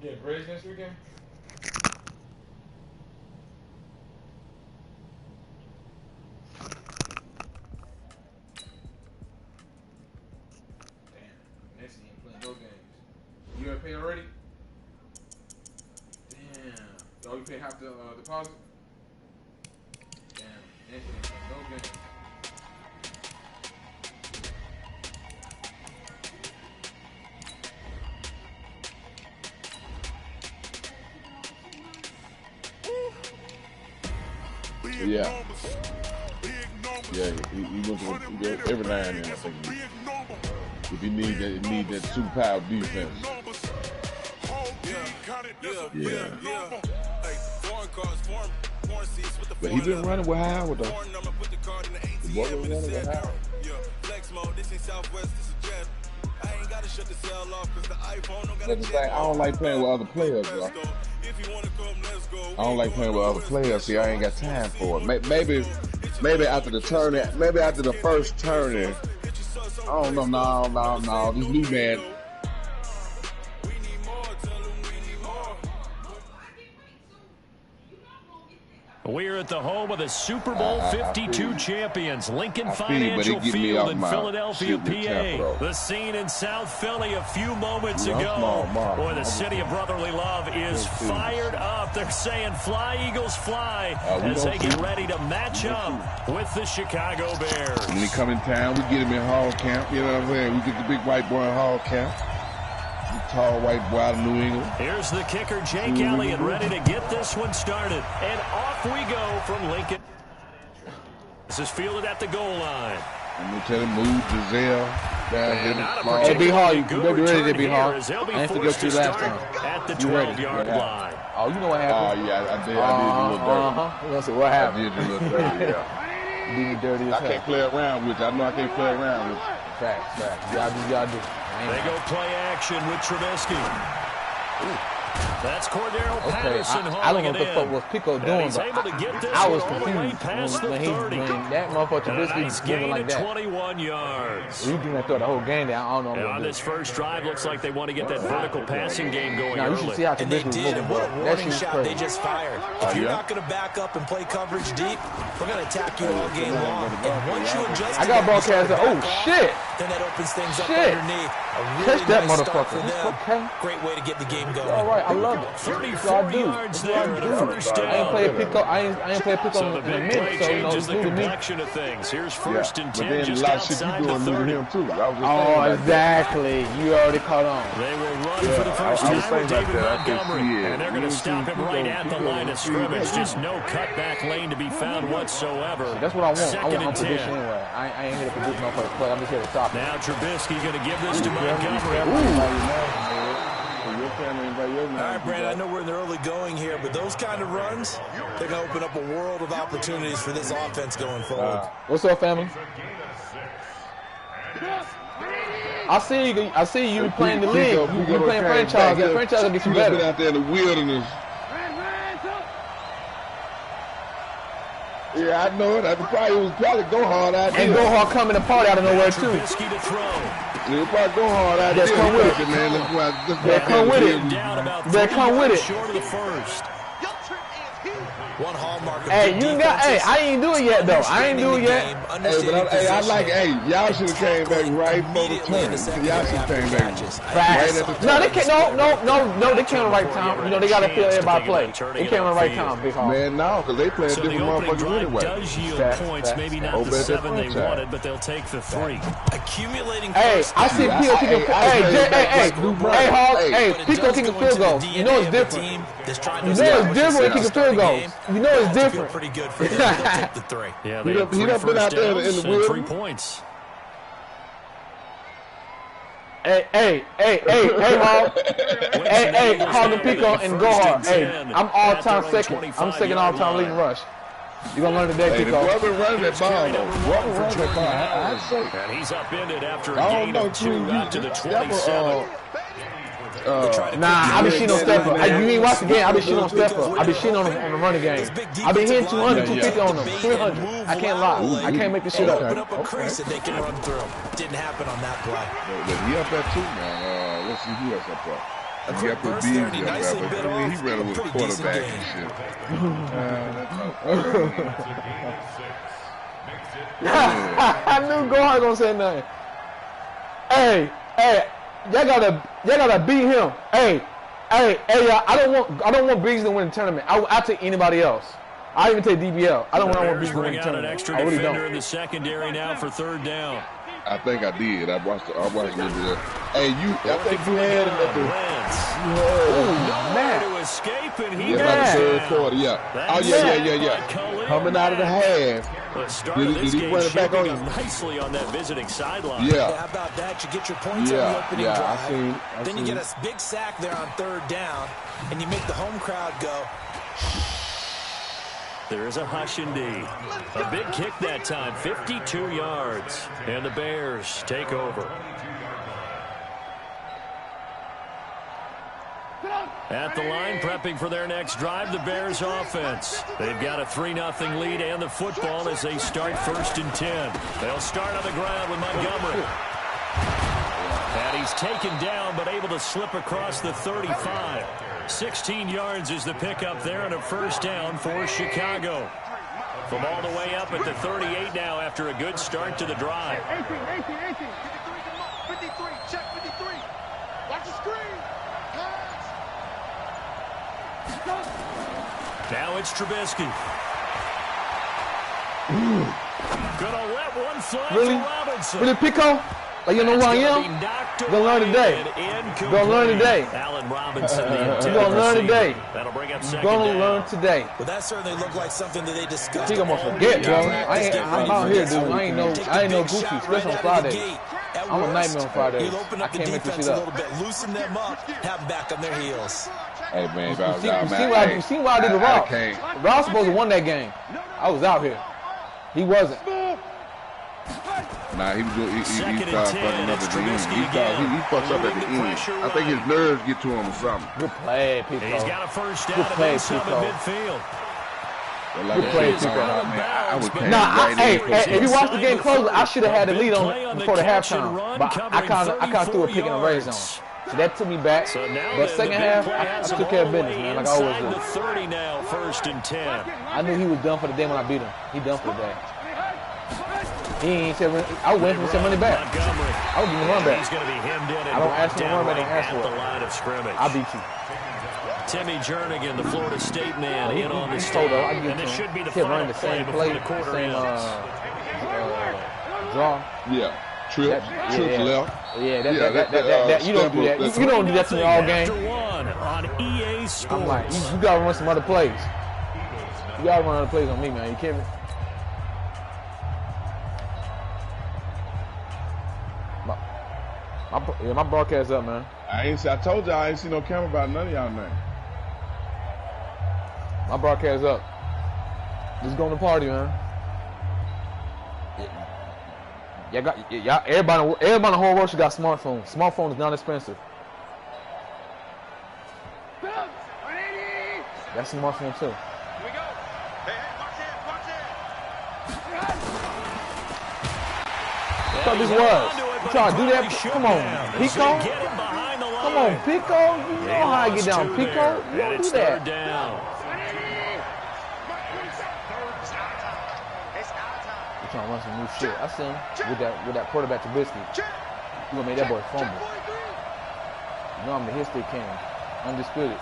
Yeah, Braves next weekend? Damn, Messi ain't playing no games. You ever paid already? Damn. Oh, you paid half the deposit? Damn, Messi ain't playing no games. Yeah, he goes every now and then. I think if he need that super-power defense. Yeah. But he been running with Howard though. The boy been running with Howard. Niggas think I don't like playing with other players, bro. I don't like playing with other players. See, I ain't got time for it. Maybe after the turn, maybe after the first turn. I don't know. No. This new man. We're at the home of the Super Bowl 52 champions, Lincoln Financial Field in Philadelphia, PA. The scene in South Philly a few moments ago. Boy, the city of brotherly love is fired up. They're saying, fly, Eagles, fly, as they get ready to match up with the Chicago Bears. When he come in town, we get him in Hall Camp. You know what I'm saying? We get the big white boy in Hall Camp. Tall white boy out of New England. Here's the kicker, Jake Elliott, ready to get this one started. And off we go from Lincoln. This is fielded at the goal line. I'm going to tell him, move Giselle down here. It'll be hard. You better be ready to be hard. I ain't forget you last time. At the 12-yard line. Oh, you know what happened? Oh, yeah, I did. I did a little dirty. You're going to say, what happened? I did a little dirty, yeah. You did me dirty as hell. I can't play around with you. I know I can't play around with you. Facts. Y'all do. They go play action with Trubisky. That's Cordero Patterson. I don't know what the fuck was Pico doing, but I was confused when that motherfucker Trubisky moving like that. 21 yards. He didn't throw the whole game down. I don't know. And on this first drive, looks like they want to get that vertical passing game going now, early. You should see how and they did. And what a warning shot they just fired. If you're not going to back up and play coverage deep, we're going to attack you all game long. And once you adjust, I got broadcast. Oh shit! Then that opens things up underneath. A really catch that nice motherfucker. Okay. Great way to get the game going. All right, I love it. 34 yards there at a first down. I ain't played pickup. I ain't played pickup in a minute, so you know it's the new to me. complexion of things. Here's first and 10, but then just a lot of shit you outside doing the new to 30. him too. Oh, exactly. You already caught on. They will run for the first time with David Montgomery, and they're going to stop him right at the line of scrimmage. Just no cutback lane to be found whatsoever. That's what I want. Second I want and 10. prediction anyway. I ain't here to predict no first play. I'm just here to stop it. Now Trubisky going to give this to Montgomery. All right, Brandon, I know we're in the early going here, but those kind of runs, they're going to open up a world of opportunities for this offense going forward. What's up, family? I see you playing the league. You playing franchise. That franchise will get you better. Been out there in the wilderness. Yeah, I know it. I probably go hard out there. And go hard coming to party out of nowhere too. Trubisky to throw. They'll probably go hard out there. Just come with it, man. Let's come with it. They come with it. Short of the first. One hallmark of Hey, you got. Hey, I ain't do it yet though. I ain't do it yet. Hey, I like. Hey, y'all should have came back right for the turn. Y'all should have came back right at the turn. No, they can't. No. They came at the right time. You know, they got to feel everybody play. They came at the right time, big hall. Man, no, because they playing different motherfuckers anyway. Does yield points, maybe not the 7 they wanted, but they'll take the 3. Accumulating. Hey, I see Pico kicking. Hey, Hall. Hey, Pico kicking field goals. You know it's different. You know it's different when kicking field goals. You know it's different. Pretty good for them to take the 3. Yeah, they have 3 first downs and 3 points. Hey, Hall. Hey, Hall and Pico and go hard. Hey, I'm all-time second. I'm second all-time leading rush. You gonna learn today, Pico. Hey, the running that ball, I'd say. And he's upended after a gain of 2 out to the 27. Nah, I be shitting on step up. You ain't watch the game. I be shitting on step up. I be shitting on the running game. I be hitting 200, 250 on them, 300. I can't lie. I can't make this shit up. Open up a crease that they can run through. Didn't happen on that play. He up there too, man. Let's see who else up there. A quick burst there, and he nicely bit off. He ran with a quarterback and shit. I knew Gohard gonna say nothing. Hey, y'all gotta beat him. Hey, y'all. I don't want Biggs to win the tournament. I'll take anybody else. I even take DBL. I don't want Biggs to win the tournament. An extra I really defender don't. in the secondary now for 3rd down. I think I did. I watched a little bit. Hey, I think you had him at the. Man. To escape, and he got the 3rd quarter. Yeah. Oh yeah. Coming out of the half. Did he run it back on you? Nicely on that visiting sideline. Yeah. How about that? You get your points on the opening drive. I then you get a big sack there on 3rd down, and you make the home crowd go. There is a hush indeed. A big kick that time, 52 yards. And the Bears take over. At the line, prepping for their next drive, the Bears offense. They've got a 3-0 lead and the football as they start 1st and 10. They'll start on the ground with Montgomery. And he's taken down, but able to slip across the 35. 16 yards is the pickup there and a 1st down for Chicago. From all the way up at the 38 now after a good start to the drive. 18. 53, check 53. Watch the screen. Now it's Trubisky. Gonna let one fly Really? to Robinson. Really, Pico? Like, you know who I am? Gonna learn today. Gonna learn today. Allen Robinson, the You're gonna learn today. That'll bring up You're 2nd gonna down. learn today. But that certainly looked like something that they discussed. I think I'm gonna forget, bro. I'm out here, dude. I ain't no goofy, especially on Fridays. I'm a nightmare on Fridays. He'll open I up the can't make this defense shit a little up. bit, loosen them up, have them back on their heels. Hey, man, You see what I did to Ross? Ross supposed to won that game. I was out here. He wasn't. Nah, he started 2nd and fucking 10. up It's at the end. Trubisky He again. fucked up at the Moving the end. pressure I think his right. nerves get to him or something. Good play, Pico. He's got a 1st down Good and play, then some Pico. at midfield. But like Good I play, said, Pico. man, I would came Nah, right hey, in. if you watch the game closer, I should have had the lead Play on the before the catch and halftime. run, But I kind of threw a pick in the red zone. yards. So that took me back. So now But the second big half, play I has him took care of all the business, way man, like I always inside do. the 30 now, 1st and 10. I knew he was done for the day when I beat him. He done for the day. He ain't said, I was waiting for him to send money back. Montgomery. I was giving him run back. He's going to be hemmed in and I don't brought ask for the down run back, right don't ask at for the it. line of scrimmage. I beat you. Timmy Jernigan, the Florida State man, in on the He's stand. told her, I give it And to this him. should be the Kept final running the play same before play, the quarter same ends. draw. Yeah. Trip left. That you don't do that. You don't do that to me all game. After one on EA Sports. I'm like, you gotta run some other plays. You gotta run other plays on me, man. You kidding me? My broadcast up, man. I told y'all I ain't see no camera about none of y'all now. My broadcast up. Just going to party, man. Everybody in the whole world should got smartphones. Smartphone is not expensive. That's a smartphone too. Here we go. Hey, watch it. I thought this was. You trying to do that? Come on, Pico. Come on, Pico. You know how I get down, Pico. You don't do that. You trying to run some new shit. I see him with that quarterback Trubisky. You gonna make that boy fumble. You know I'm the history king. Undisputed.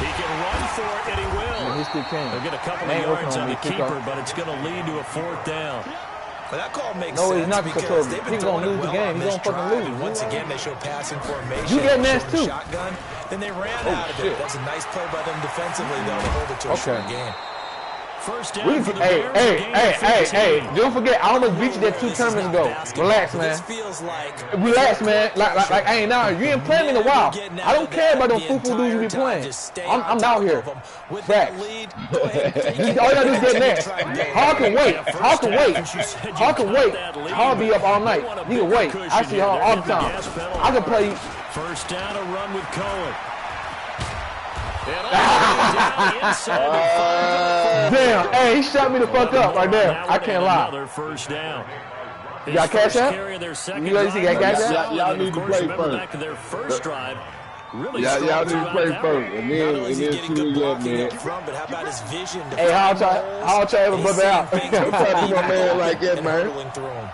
He can run for it, and he will. I'm the history king. They'll get a couple of yards on the keeper, but it's going to lead to a 4th down. But that call makes No, sense it's not because they've been he's gonna throwing lose the well game. on He's this gonna fucking drive, lose. and once again, they show passing formation. You get They nasty showed a too. Shotgun, then they ran Oh, out of shit. it. That's a nice play by them defensively, though, to hold it to a short game. First down for the Hey, Bears. hey! Don't forget, I almost beat you that 2 tournaments ago. Relax, man. This feels like Relax, man. Like I ain't now. You ain't playing in a while. I don't care about them foo-foo dudes you be playing. I'm out here. Facts. All you gotta do is get next. Hall can wait. Hall can wait. Hall be up all night. He can wait. I see Hall all the time. I can play. First down, a run with Cohen. And all the way down inside the 5. Damn. Hey, he shut me the fuck up right there. I can't lie. Another first down. You got cash out? You You ready to see that cash out? Y'all need to play first. Back to their first drive. Really Y'all strong need to throughout play that first. one. And not then only is he getting see good what blocking man. up front, but how about his vision? to Hey, find I'll the try holes? every He's brother seeing out. things Don't try to do my that man like that, and man. hurdling through 'em.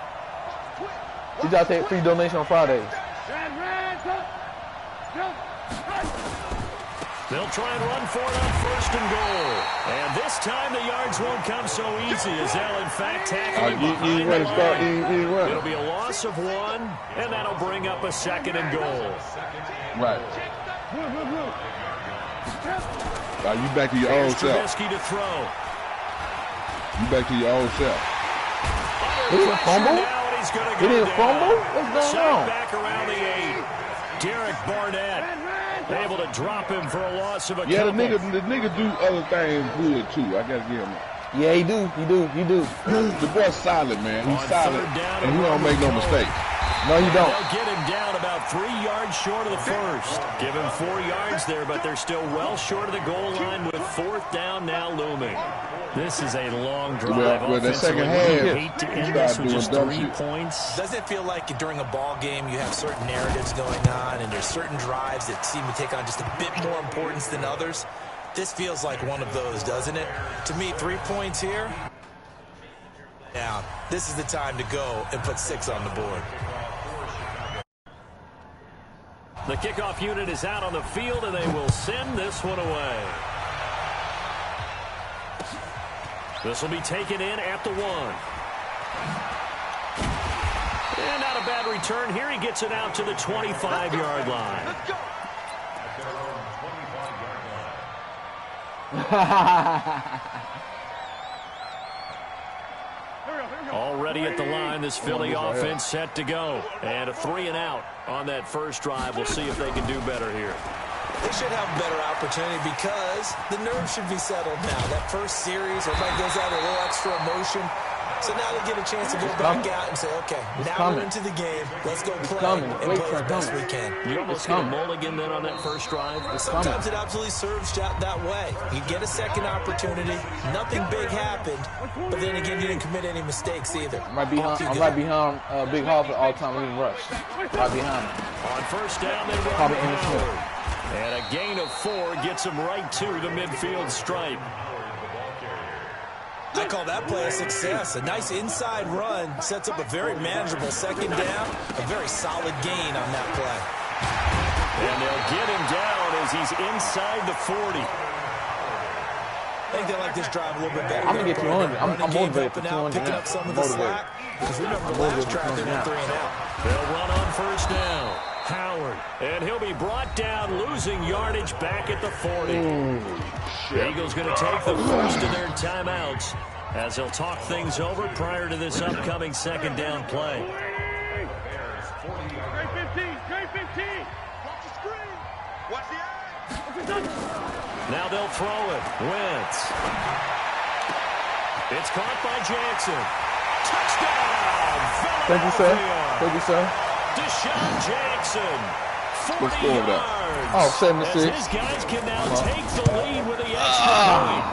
Did y'all take free donation on Fridays? They'll try and run for it on 1st and goal. And this time the yards won't come so easy as they'll in fact tackle him behind the line. It'll be a loss of 1, and that'll bring up a 2nd and goal. Right. You back to your own self. Trubisky to throw. You back to your own self. He didn't fumble? He didn't fumble? What's going Shot on? back around the 8. Derek Barnett. Able to drop him for a loss of a Yeah, the couple. nigga do other things good too. I gotta give him. Yeah, he do. The boy's solid, man. He's On solid, third down and he don't make no mistakes. No, you don't. They'll get him down about 3 yards short of the first. Give him 4 yards there, but they're still well short of the goal line with fourth down now looming. This is a long drive. Well, the second Offensively, half, we hate to end this with just 3 shit. points. Doesn't it feel like during a ball game you have certain narratives going on and there's certain drives that seem to take on just a bit more importance than others? This feels like one of those, doesn't it? To me, 3 points here. Now, this is the time to go and put 6 on the board. The kickoff unit is out on the field, and they will send this one away. This will be taken in at the 1. And not a bad return here. He gets it out to the 25-yard line. Let's go. Already at the line, this Philly offense set to go. And a 3 and out on that first drive. We'll see if they can do better here. They should have a better opportunity because the nerves should be settled now. That first series, everybody goes out a little extra emotion. So now they get a chance to go back out and say, okay, now we're into the game. Let's go play and play as best we can. You almost get a mulligan then on that first drive. Sometimes it absolutely serves that way. You get a second opportunity. Nothing big happened. But then again, you didn't commit any mistakes either. I'm right behind Big Harper all the time. We didn't rush. Right behind him. On first down, they run Probably in the Howard. And a gain of 4 gets him right to the midfield stripe. I call that play a success. A nice inside run sets up a very manageable second down. A very solid gain on that play. And they'll get him down as he's inside the 40. I think they like this drive a little bit better. I'm going to get 200. I'm motivated for 200. Picking up some of the slack. Because remember the last drive, they went 3 and out. They'll run on first down. Howard. And he'll be brought down, losing yardage back at the 40. The Eagles going to take the first of their timeouts as they'll talk things over prior to this upcoming second down play. Great 15. Great 15. Watch the screen. Watch the eye. Now they'll throw it. Wentz. It's caught by Jackson. Touchdown! Thank you, sir. Thank you, sir. Deshaun Jackson. 40 score yards. that? Oh, 76. As his guys can now take the lead with the extra point.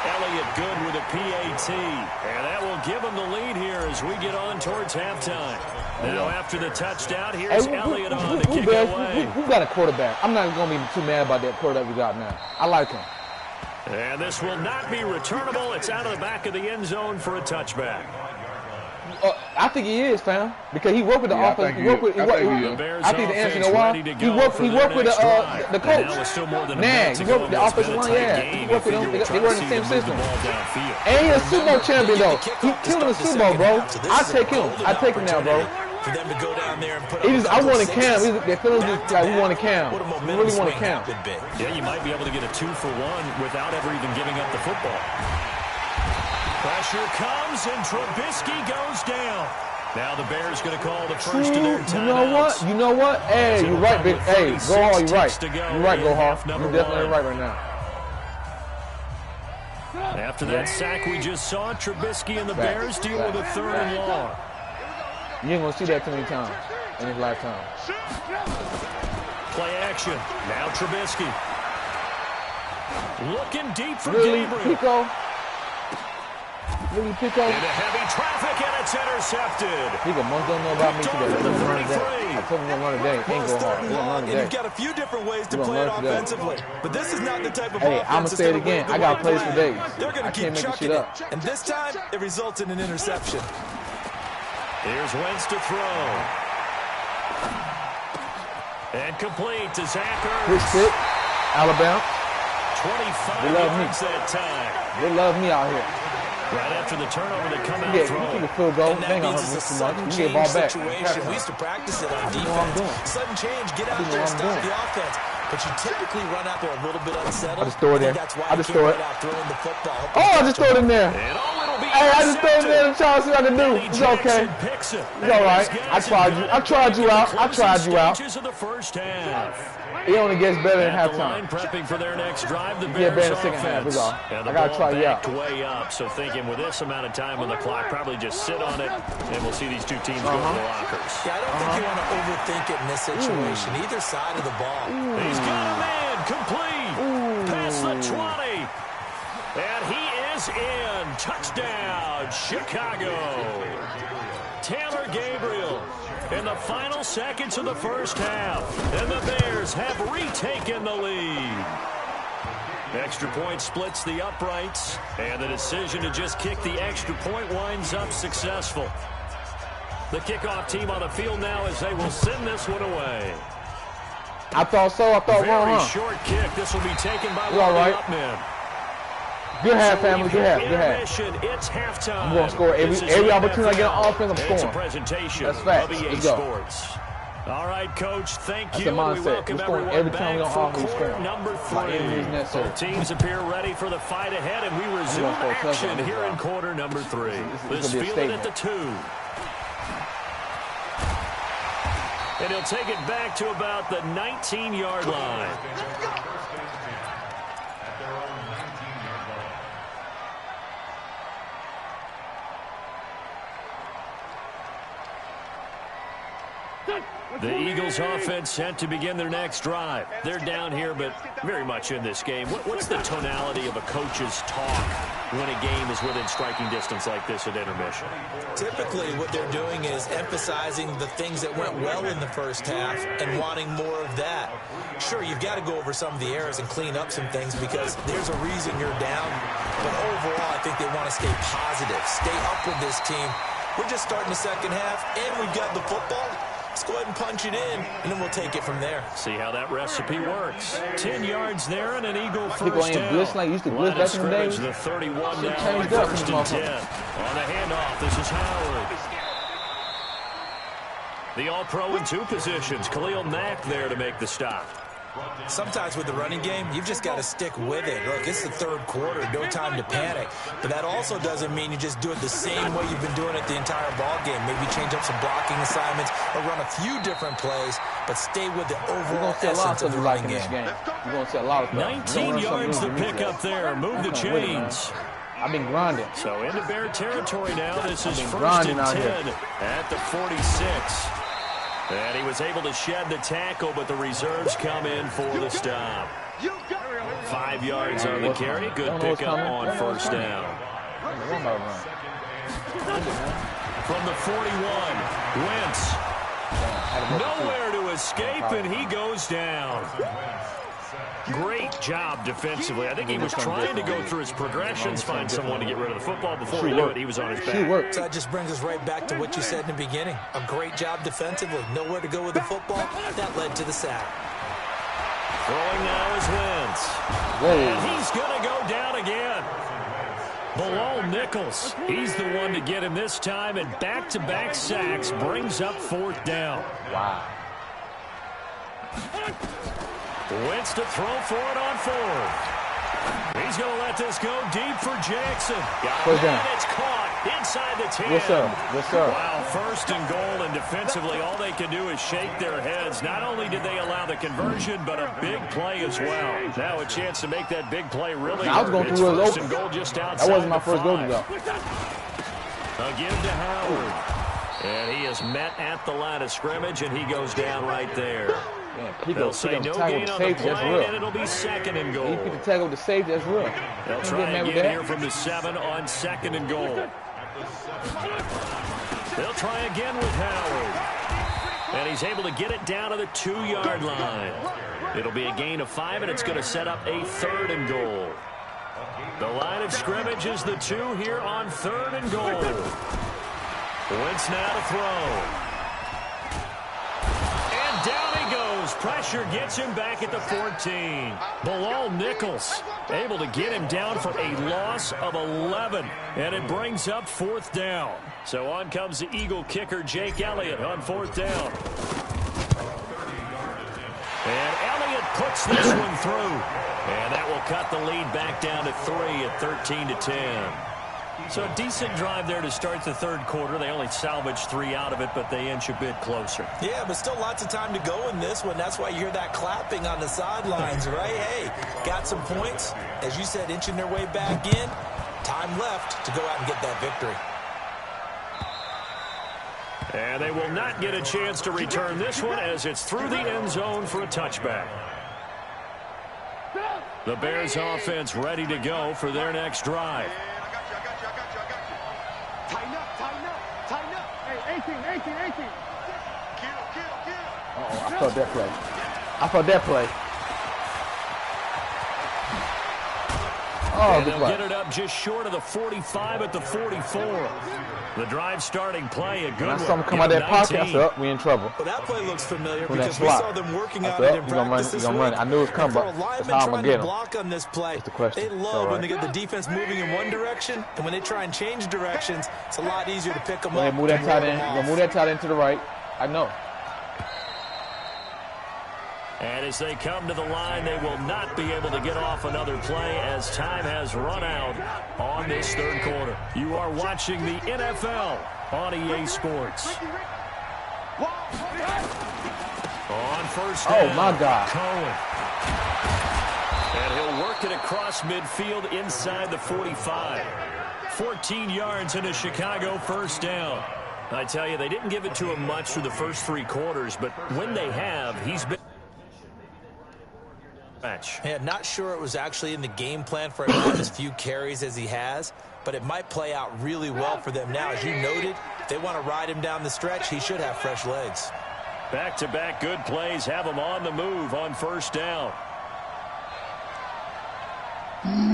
Elliott good with a PAT. And that will give him the lead here as we get on towards halftime. Now after the touchdown, here's Elliott on to kick away. We got a quarterback. I'm not going to be too mad about that quarterback we got now. I like him. And this will not be returnable. It's out of the back of the end zone for a touchback. I think he is, fam, because he worked with the offense. I think the answer, you know why? He worked with the coach. Nah, he worked with the offensive line. Yeah, he worked with them. They were in the same system. And he's a Super Bowl champion though. He killed the Super Bowl, bro. I take him. I take him now, bro. For them to go down there and put I want to Cam. They feel just like we want to Cam. We really want to Cam. Yeah, you might be able to get a 2-for-1 without ever even giving up the football. Pressure comes, and Trubisky goes down. Now the Bears going to call the first of their timeouts. You know what? Hey, you're right, big. Hey, go hard. You're right. You're right, go hard. You're definitely right now. After that sack we just saw, Trubisky and the Bears deal with a 3rd and long. You ain't going to see that too many times in his lifetime. Play action. Now Trubisky. Looking deep for Really, Gabriel. Pico? Really, Pico? Into heavy traffic, and it's intercepted. Pico, most don't know about me today. He's going to run today. I told him he's going to run today. He ain't go hard. He's going to run And today. you've got a few different ways to play it offensively. But this is not the type of Hey, offense I'm going to say it again. I got plays for days. They're going I to keep can't make this chucking shit it. up. And this time, it results in an interception. Here's Wentz to throw. And complete to Zach Quick Ertz. pick. Alabama. 25 They love me. yards that time. They love me out here. Right after the turnover, they come out Yeah, you throwing. take a field goal. And They ain't that going to means hurt it's me a too much. sudden You get change ball back. situation. We used to practice it on You know what I'm defense. doing. Sudden change, get out You know there, what I'm stop doing. the offense. But you typically run out there a little bit unsettled. I just throw it in. That's why I you just came throw it. right out throwing the football. Oh, I just throw it in there. And oh, it'll Hey, I just threw it there and tried to see what I can do. It's okay. It's all right. I tried you. I tried you out. I tried you out. It only gets better in halftime. Prepping for their next drive, the Bears better in the second half. That's all. I gotta try you out. Way up, so thinking with this amount of time on the clock, probably just sit on it, and we'll see these two teams go to the lockers. Yeah, I don't think you want to overthink it in this situation. Either side of the ball. He's got a man complete. Past the 20. And he is in. Touchdown, Chicago. Taylor Gabriel in the final seconds of the first half. And the Bears have retaken the lead. Extra point splits the uprights. And the decision to just kick the extra point winds up successful. The kickoff team on the field now as they will send this one away. I thought so. I thought wrong, huh? Very short kick. This will be taken by one of the upmen. Good half, family. Good half. Good half. It's halftime. I'm going to score every opportunity I get on offense. I'm scoring. It's a presentation That's facts. of EA Let's go. Sports. All right, Coach. Thank That's you. the mindset. We welcome We're scoring everyone every time we back on for offense. quarter number 3. Both teams appear ready for the fight ahead, and we resume action here in quarter number 3. This fielded at the 2. And he'll take it back to about the 19-yard line. The Eagles offense set to begin their next drive. They're down here, but very much in this game. What's the tonality of a coach's talk when a game is within striking distance like this at intermission? Typically, what they're doing is emphasizing the things that went well in the first half and wanting more of that. Sure, you've got to go over some of the errors and clean up some things because there's a reason you're down. But overall, I think they want to stay positive, stay up with this team. We're just starting the second half, and we've got the football. Let's go ahead and punch it in, and then we'll take it from there. See how that recipe works. 10 yards there and an Eagle first down. Blitz like used to blitz back in the day. The 31 now, first and 10. On the handoff, this is Howard. The All-Pro in 2 positions. Khalil Mack there to make the stop. Sometimes with the running game, you've just got to stick with it. Look, it's the third quarter, no time to panic. But that also doesn't mean you just do it the same way you've been doing it the entire ball game. Maybe change up some blocking assignments or run a few different plays, but stay with the overall essence of the running game. You're going to see a lot of 19 yards to pick up there. Move the chains. I've been grinding. So into Bear territory now. This is first and 10 at the 46. And he was able to shed the tackle, but the reserves come in for the stop. 5 yards on the carry. Good pickup on first down. From the 41, Wentz. Nowhere to escape, and he goes down. Great job defensively. I think he was trying to go through his progressions, find someone to get rid of the football. Before he knew it, he was on his back. So that just brings us right back to what you said in the beginning. A great job defensively. Nowhere to go with the football. That led to the sack. Throwing now is Wentz. And he's going to go down again. Bilal Nichols. He's the one to get him this time, and back-to-back sacks brings up fourth down. Wow. Wentz to throw for it on fourth. He's going to let this go deep for Jackson. And it's caught inside the 10. Yes, sir. Yes, sir. Wow, first and goal, and defensively, all they can do is shake their heads. Not only did they allow the conversion, but a big play as well. Now a chance to make that big play really I was going through his open. Goal just outside. That wasn't my first goal, though. Again to Howard. And he is met at the line of scrimmage, and he goes down right there. They'll say no gain on the play, and it'll be second and goal. He picked the tackle with the safety, that's real. They'll try again here from the 7 on second and goal. They'll try again with Howard. And he's able to get it down to the 2-yard line. It'll be a gain of 5, and it's going to set up a third and goal. The line of scrimmage is the 2 here on third and goal. Wentz now to throw. Down he goes. Pressure gets him back at the 14. Bilal Nichols able to get him down for a loss of 11. And it brings up fourth down. So on comes the Eagle kicker, Jake Elliott, on fourth down. And Elliott puts this one through. And that will cut the lead back down to 3 at 13-10. So a decent drive there to start the third quarter. They only salvaged 3 out of it, but they inch a bit closer. Yeah, but still lots of time to go in this one. That's why you hear that clapping on the sidelines, right? Hey, got some points. As you said, inching their way back in. Time left to go out and get that victory. And they will not get a chance to return this one as it's through the end zone for a touchback. The Bears offense ready to go for their next drive. Tighten up, tighten up, tighten up. Hey, 18. Kill. Uh-oh, I felt that play. Oh, and they'll get it up just short of the 45 at the 44. The drive starting play, a good one. When I saw him come out of that pocket, I said, oh, we in trouble. Well, that play looks familiar When because we saw them working out it in practice this week. I knew it was coming, but that's how I'm going to get him. Block on this play. That's the question. They love when they get the defense moving in one direction, and when they try and change directions, it's a lot easier to pick them up. Move that tight end. You're going to move that tight end to the right. I know. And as they come to the line, they will not be able to get off another play as time has run out on this third quarter. You are watching the NFL on EA Sports. On first down, oh, my God. Cohen. And he'll work it across midfield inside the 45. 14 yards in a Chicago first down. I tell you, they didn't give it to him much through the first 3 quarters, but when they have, he's been... Yeah, not sure it was actually in the game plan for him to have as few carries as he has, but it might play out really well for them now. As you noted, if they want to ride him down the stretch, he should have fresh legs. Back-to-back good plays have him on the move on first down. 57,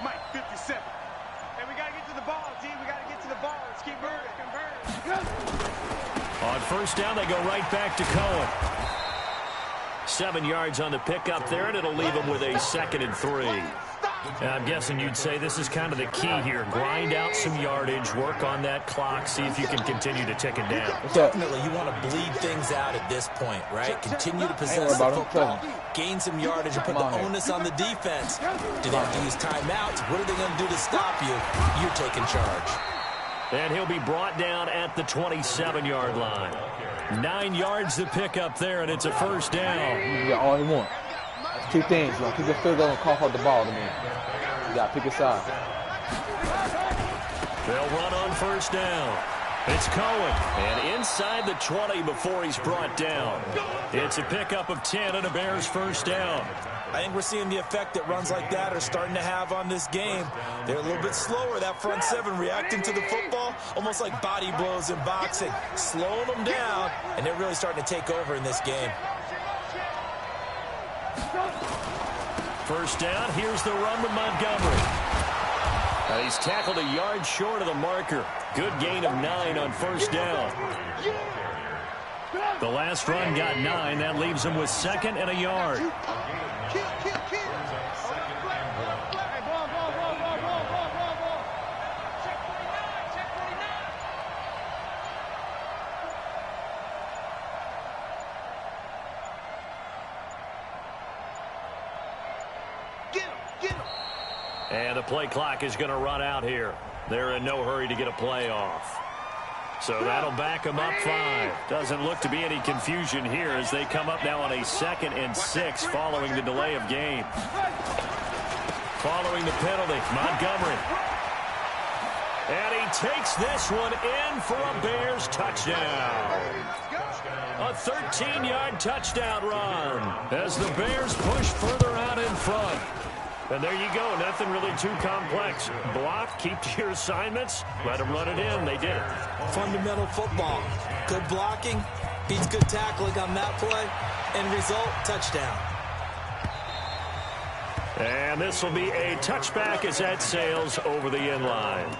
Mike, 57. And we got to get to the ball, D. We got to get to the ball. Let's keep moving. On first down, they go right back to Cohen. 7 yards on the pickup there, and it'll leave them with a 2nd and 3. And I'm guessing you'd say this is kind of the key here. Grind out some yardage, work on that clock, see if you can continue to tick it down. Definitely, you want to bleed things out at this point, right? Continue to possess the football, gain some yardage, and put the onus on the defense. Do they have to use timeouts? What are they going to do to stop you? You're taking charge. And he'll be brought down at the 27-yard line. 9 yards to pick up there, and it's a first down. You got all you want. That's 2 things. You want to keep your field goal and cough out the ball to me. You got to pick a side. They'll run on first down. It's Cohen, and inside the 20 before he's brought down. It's a pickup of 10 and a Bears first down. I think we're seeing the effect that runs like that are starting to have on this game. They're a little bit slower, that front 7, reacting to the football, almost like body blows in boxing, slowing them down, and they're really starting to take over in this game. First down, here's the run with Montgomery. Now he's tackled a yard short of the marker. Good gain of 9 on first down. The last run got 9. That leaves him with 2nd and a yard. And the play clock is going to run out here. They're in no hurry to get a play off. So that'll back them up 5. Doesn't look to be any confusion here as they come up now on a 2nd and 6 following the delay of game. Following the penalty, Montgomery. And he takes this one in for a Bears touchdown. A 13-yard touchdown run as the Bears push further out in front. And there you go. Nothing really too complex. Block, keep to your assignments, let them run it in. They did it. Fundamental football. Good blocking beats good tackling on that play. End result, touchdown. And this will be a touchback as that sails over the end line.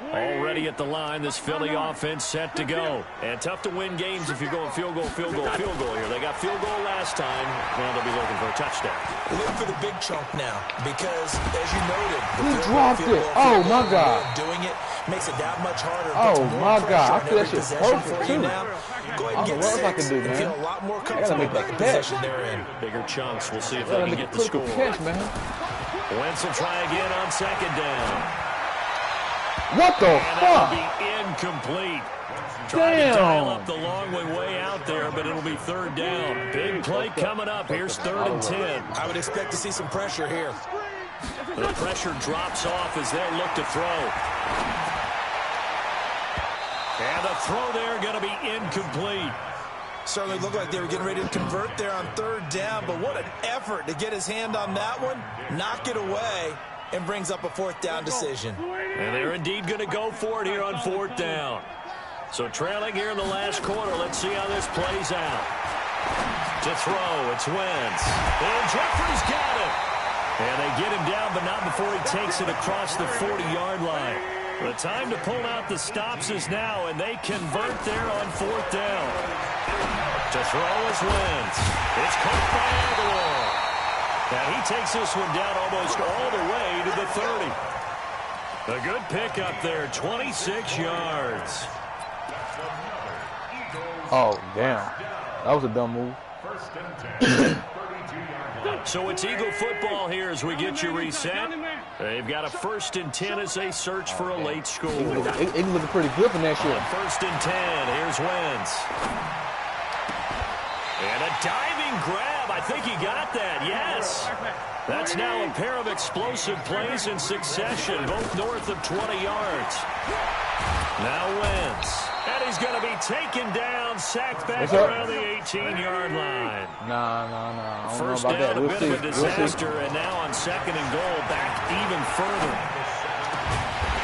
Already at the line, this Philly offense set to go. And tough to win games if you're going field goal here. They got field goal last time. Now they'll be looking for a touchdown. Look for the big chunk now because, as you noted, He dropped it. Oh, my God. Doing it makes it that much harder. Oh, my God. I feel that shit perfect, too. Go ahead and get what else I 6 can do, and feel man. a lot more I gotta comfortable make about that the catch. position they're in. Bigger chunks. We'll see if I they gotta can make get a the critical score. catch, man. Wentz will try again on second down. What the And that'll fuck? be incomplete. Trying to dial Damn. up the long way out there, but it'll be third down. Big play coming up. Here's 3rd and 10. I would expect to see some pressure here. The pressure drops off as they look to throw. And the throw there going to be incomplete. Certainly looked like they were getting ready to convert there on 3rd down, but what an effort to get his hand on that one, knock it away, and brings up a 4th down decision. And they're indeed going to go for it here on 4th down. So trailing here in the last quarter. Let's see how this plays out. To throw, it's Wentz. And Jeffrey's got it. And they get him down, but not before he takes it across the 40-yard line. The time to pull out the stops is now, and they convert there on 4th down. To throw is Wentz. It's caught by Aguilar. Now he takes this one down almost all the way to the 30. A good pickup there, 26 yards. Oh, damn. That was a dumb move. So it's Eagle football here as we get you reset. They've got a 1st and 10 as they search for a late score. Eagles looking pretty good for next year. On 1st and 10, here's Wentz. And a diving grab. I think he got that, yes. That's now a pair of explosive plays in succession, both north of 20 yards. Now Wentz. And he's going to be taken down, sacked back around the 18-yard line. Nah. First down, a bit of a disaster, and now on 2nd and goal, back even further.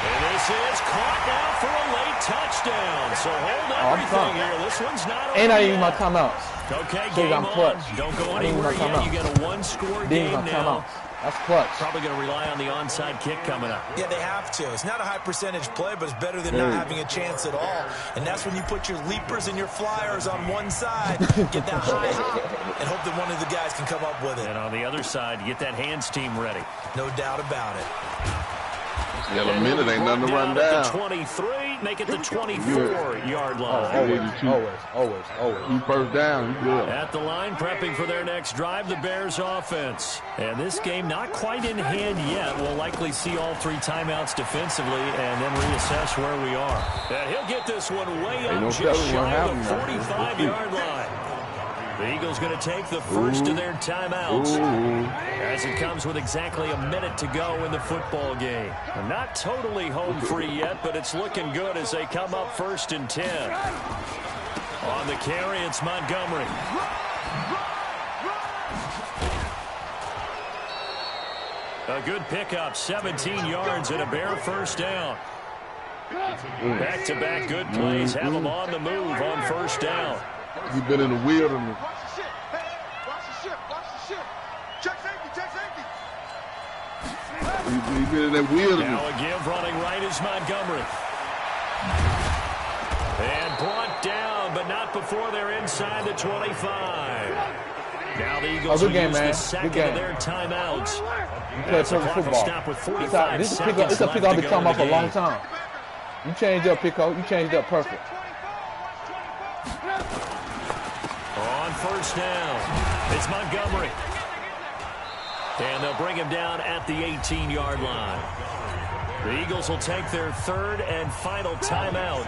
And this is caught now for a late touchdown. So hold everything here. This one's not over And I use yet. my timeouts. Okay, So game I'm on. clutch. Don't go I didn't use anywhere my yet. timeout. You got a one-score Didn't use game my now. timeouts. That's clutch. Probably going to rely on the onside kick coming up. Yeah, they have to. It's not a high percentage play, but it's better than not having a chance at all. And that's when you put your leapers and your flyers on one side, get that high hop, and hope that one of the guys can come up with it. And on the other side, get that hands team ready. No doubt about it. Yeah, a minute ain't nothing to run At down. the 23, make it the 24-yard line. Always. You 1st down, you good. At the line, prepping for their next drive, the Bears offense. And this game not quite in hand yet. We'll likely see all 3 timeouts defensively and then reassess where we are. And he'll get this one way up just shy of the 45-yard line. The Eagles going to take the first of their timeouts as it comes with exactly a minute to go in the football game. They're not totally home free yet, but it's looking good as they come up 1st and 10. On the carry, it's Montgomery. A good pickup, 17 yards and a bare 1st down. Back-to-back good plays have them on the move on 1st down. He's been in the wilderness. Watch the ship. Hey, watch the ship. Watch the ship. Check safety. Check safety. He's been in that wilderness. Now a give running right is Montgomery. And brought down, but not before they're inside the 25. Now the Eagles will use the second of their timeouts. That's a clock will stop with 45 seconds This is a pick I've been talking about for a long game. time. You changed up, Pico. You changed up perfect. On 1st down, it's Montgomery. And they'll bring him down at the 18-yard line. The Eagles will take their 3rd and final timeout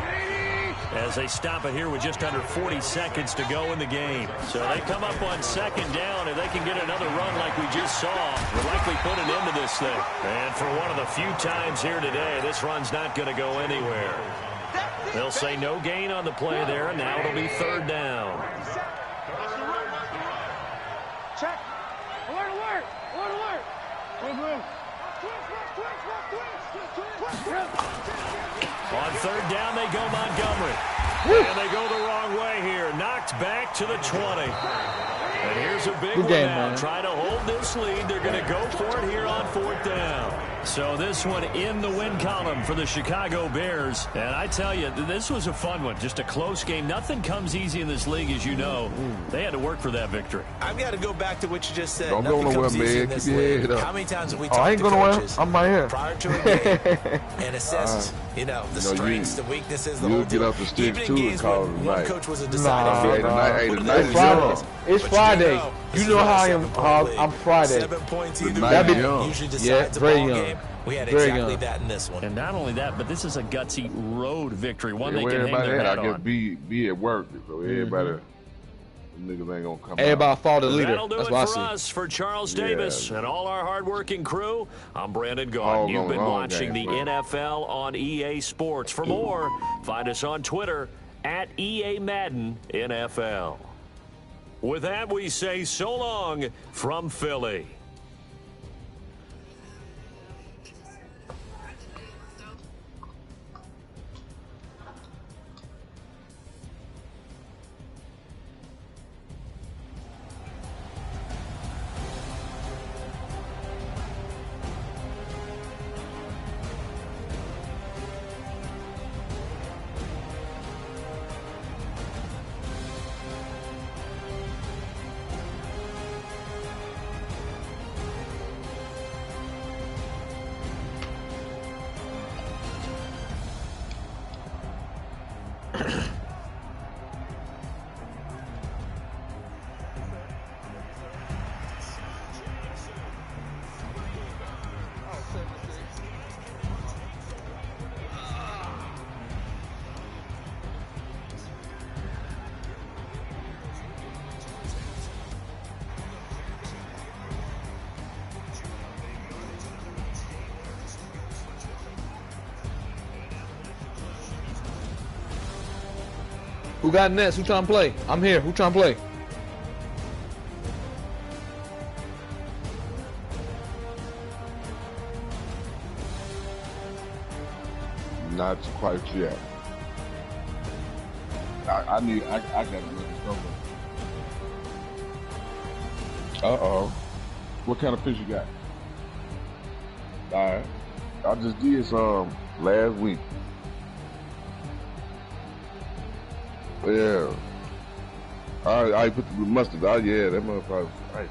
as they stop it here with just under 40 seconds to go in the game. So they come up on 2nd down. If they can get another run like we just saw, we'll likely put an end to this thing. And for one of the few times here today, this run's not going to go anywhere. They'll say no gain on the play there, and now it'll be 3rd down. Check. Alert, alert. Alert, alert. On 3rd down, they go Montgomery. And they go the wrong way here. Knocked back to the 20. And here's a big one now. Try to hold this lead. They're going to go for it here on 4th down. So this one in the win column for the Chicago Bears. And I tell you, this was a fun one. Just a close game. Nothing comes easy in this league, as you know. They had to work for that victory. I've got to go back to what you just said. Don't go Nothing nowhere, comes easy in man. this Keep your league. head up. How many times have we I talked ain't to going nowhere. coaches I'm right here. prior to a game and assessed, the strengths, the weaknesses, the whole get deal. off the sticks, Even in too, and games call when it one night. coach was a deciding Hey, factor. tonight It's is Friday. young. It's But Friday. this You is know not how a I am. 7-point league. I'm Friday. 7 points The either night way is young. usually Yeah, decides a very ball young. game. We had Very exactly young. that in this one. And not only that, but this is a gutsy road victory, one Yeah, they where can hang everybody their at, hat I guess on. be at work, so everybody, them niggas ain't gonna come Everybody follow the leader. That'll do That's it what I for see. us. For Charles Yeah. Davis and all our hardworking crew, I'm Brandon Gaudin. All You've been long watching the games, man. NFL on EA Sports. For more, find us on Twitter at EA Madden NFL. With that, we say so long from Philly. Who got next? Who trying to play? I'm here. Who trying to play? Not quite yet. I got to let it go. What kind of fish you got? All right. I just did some last week. Yeah. I put the mustard. Oh yeah, that motherfucker. All right.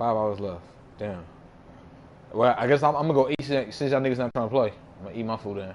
5 hours left. Damn. Well, I guess I'm gonna go eat since y'all niggas not trying to play. I'm gonna eat my food in.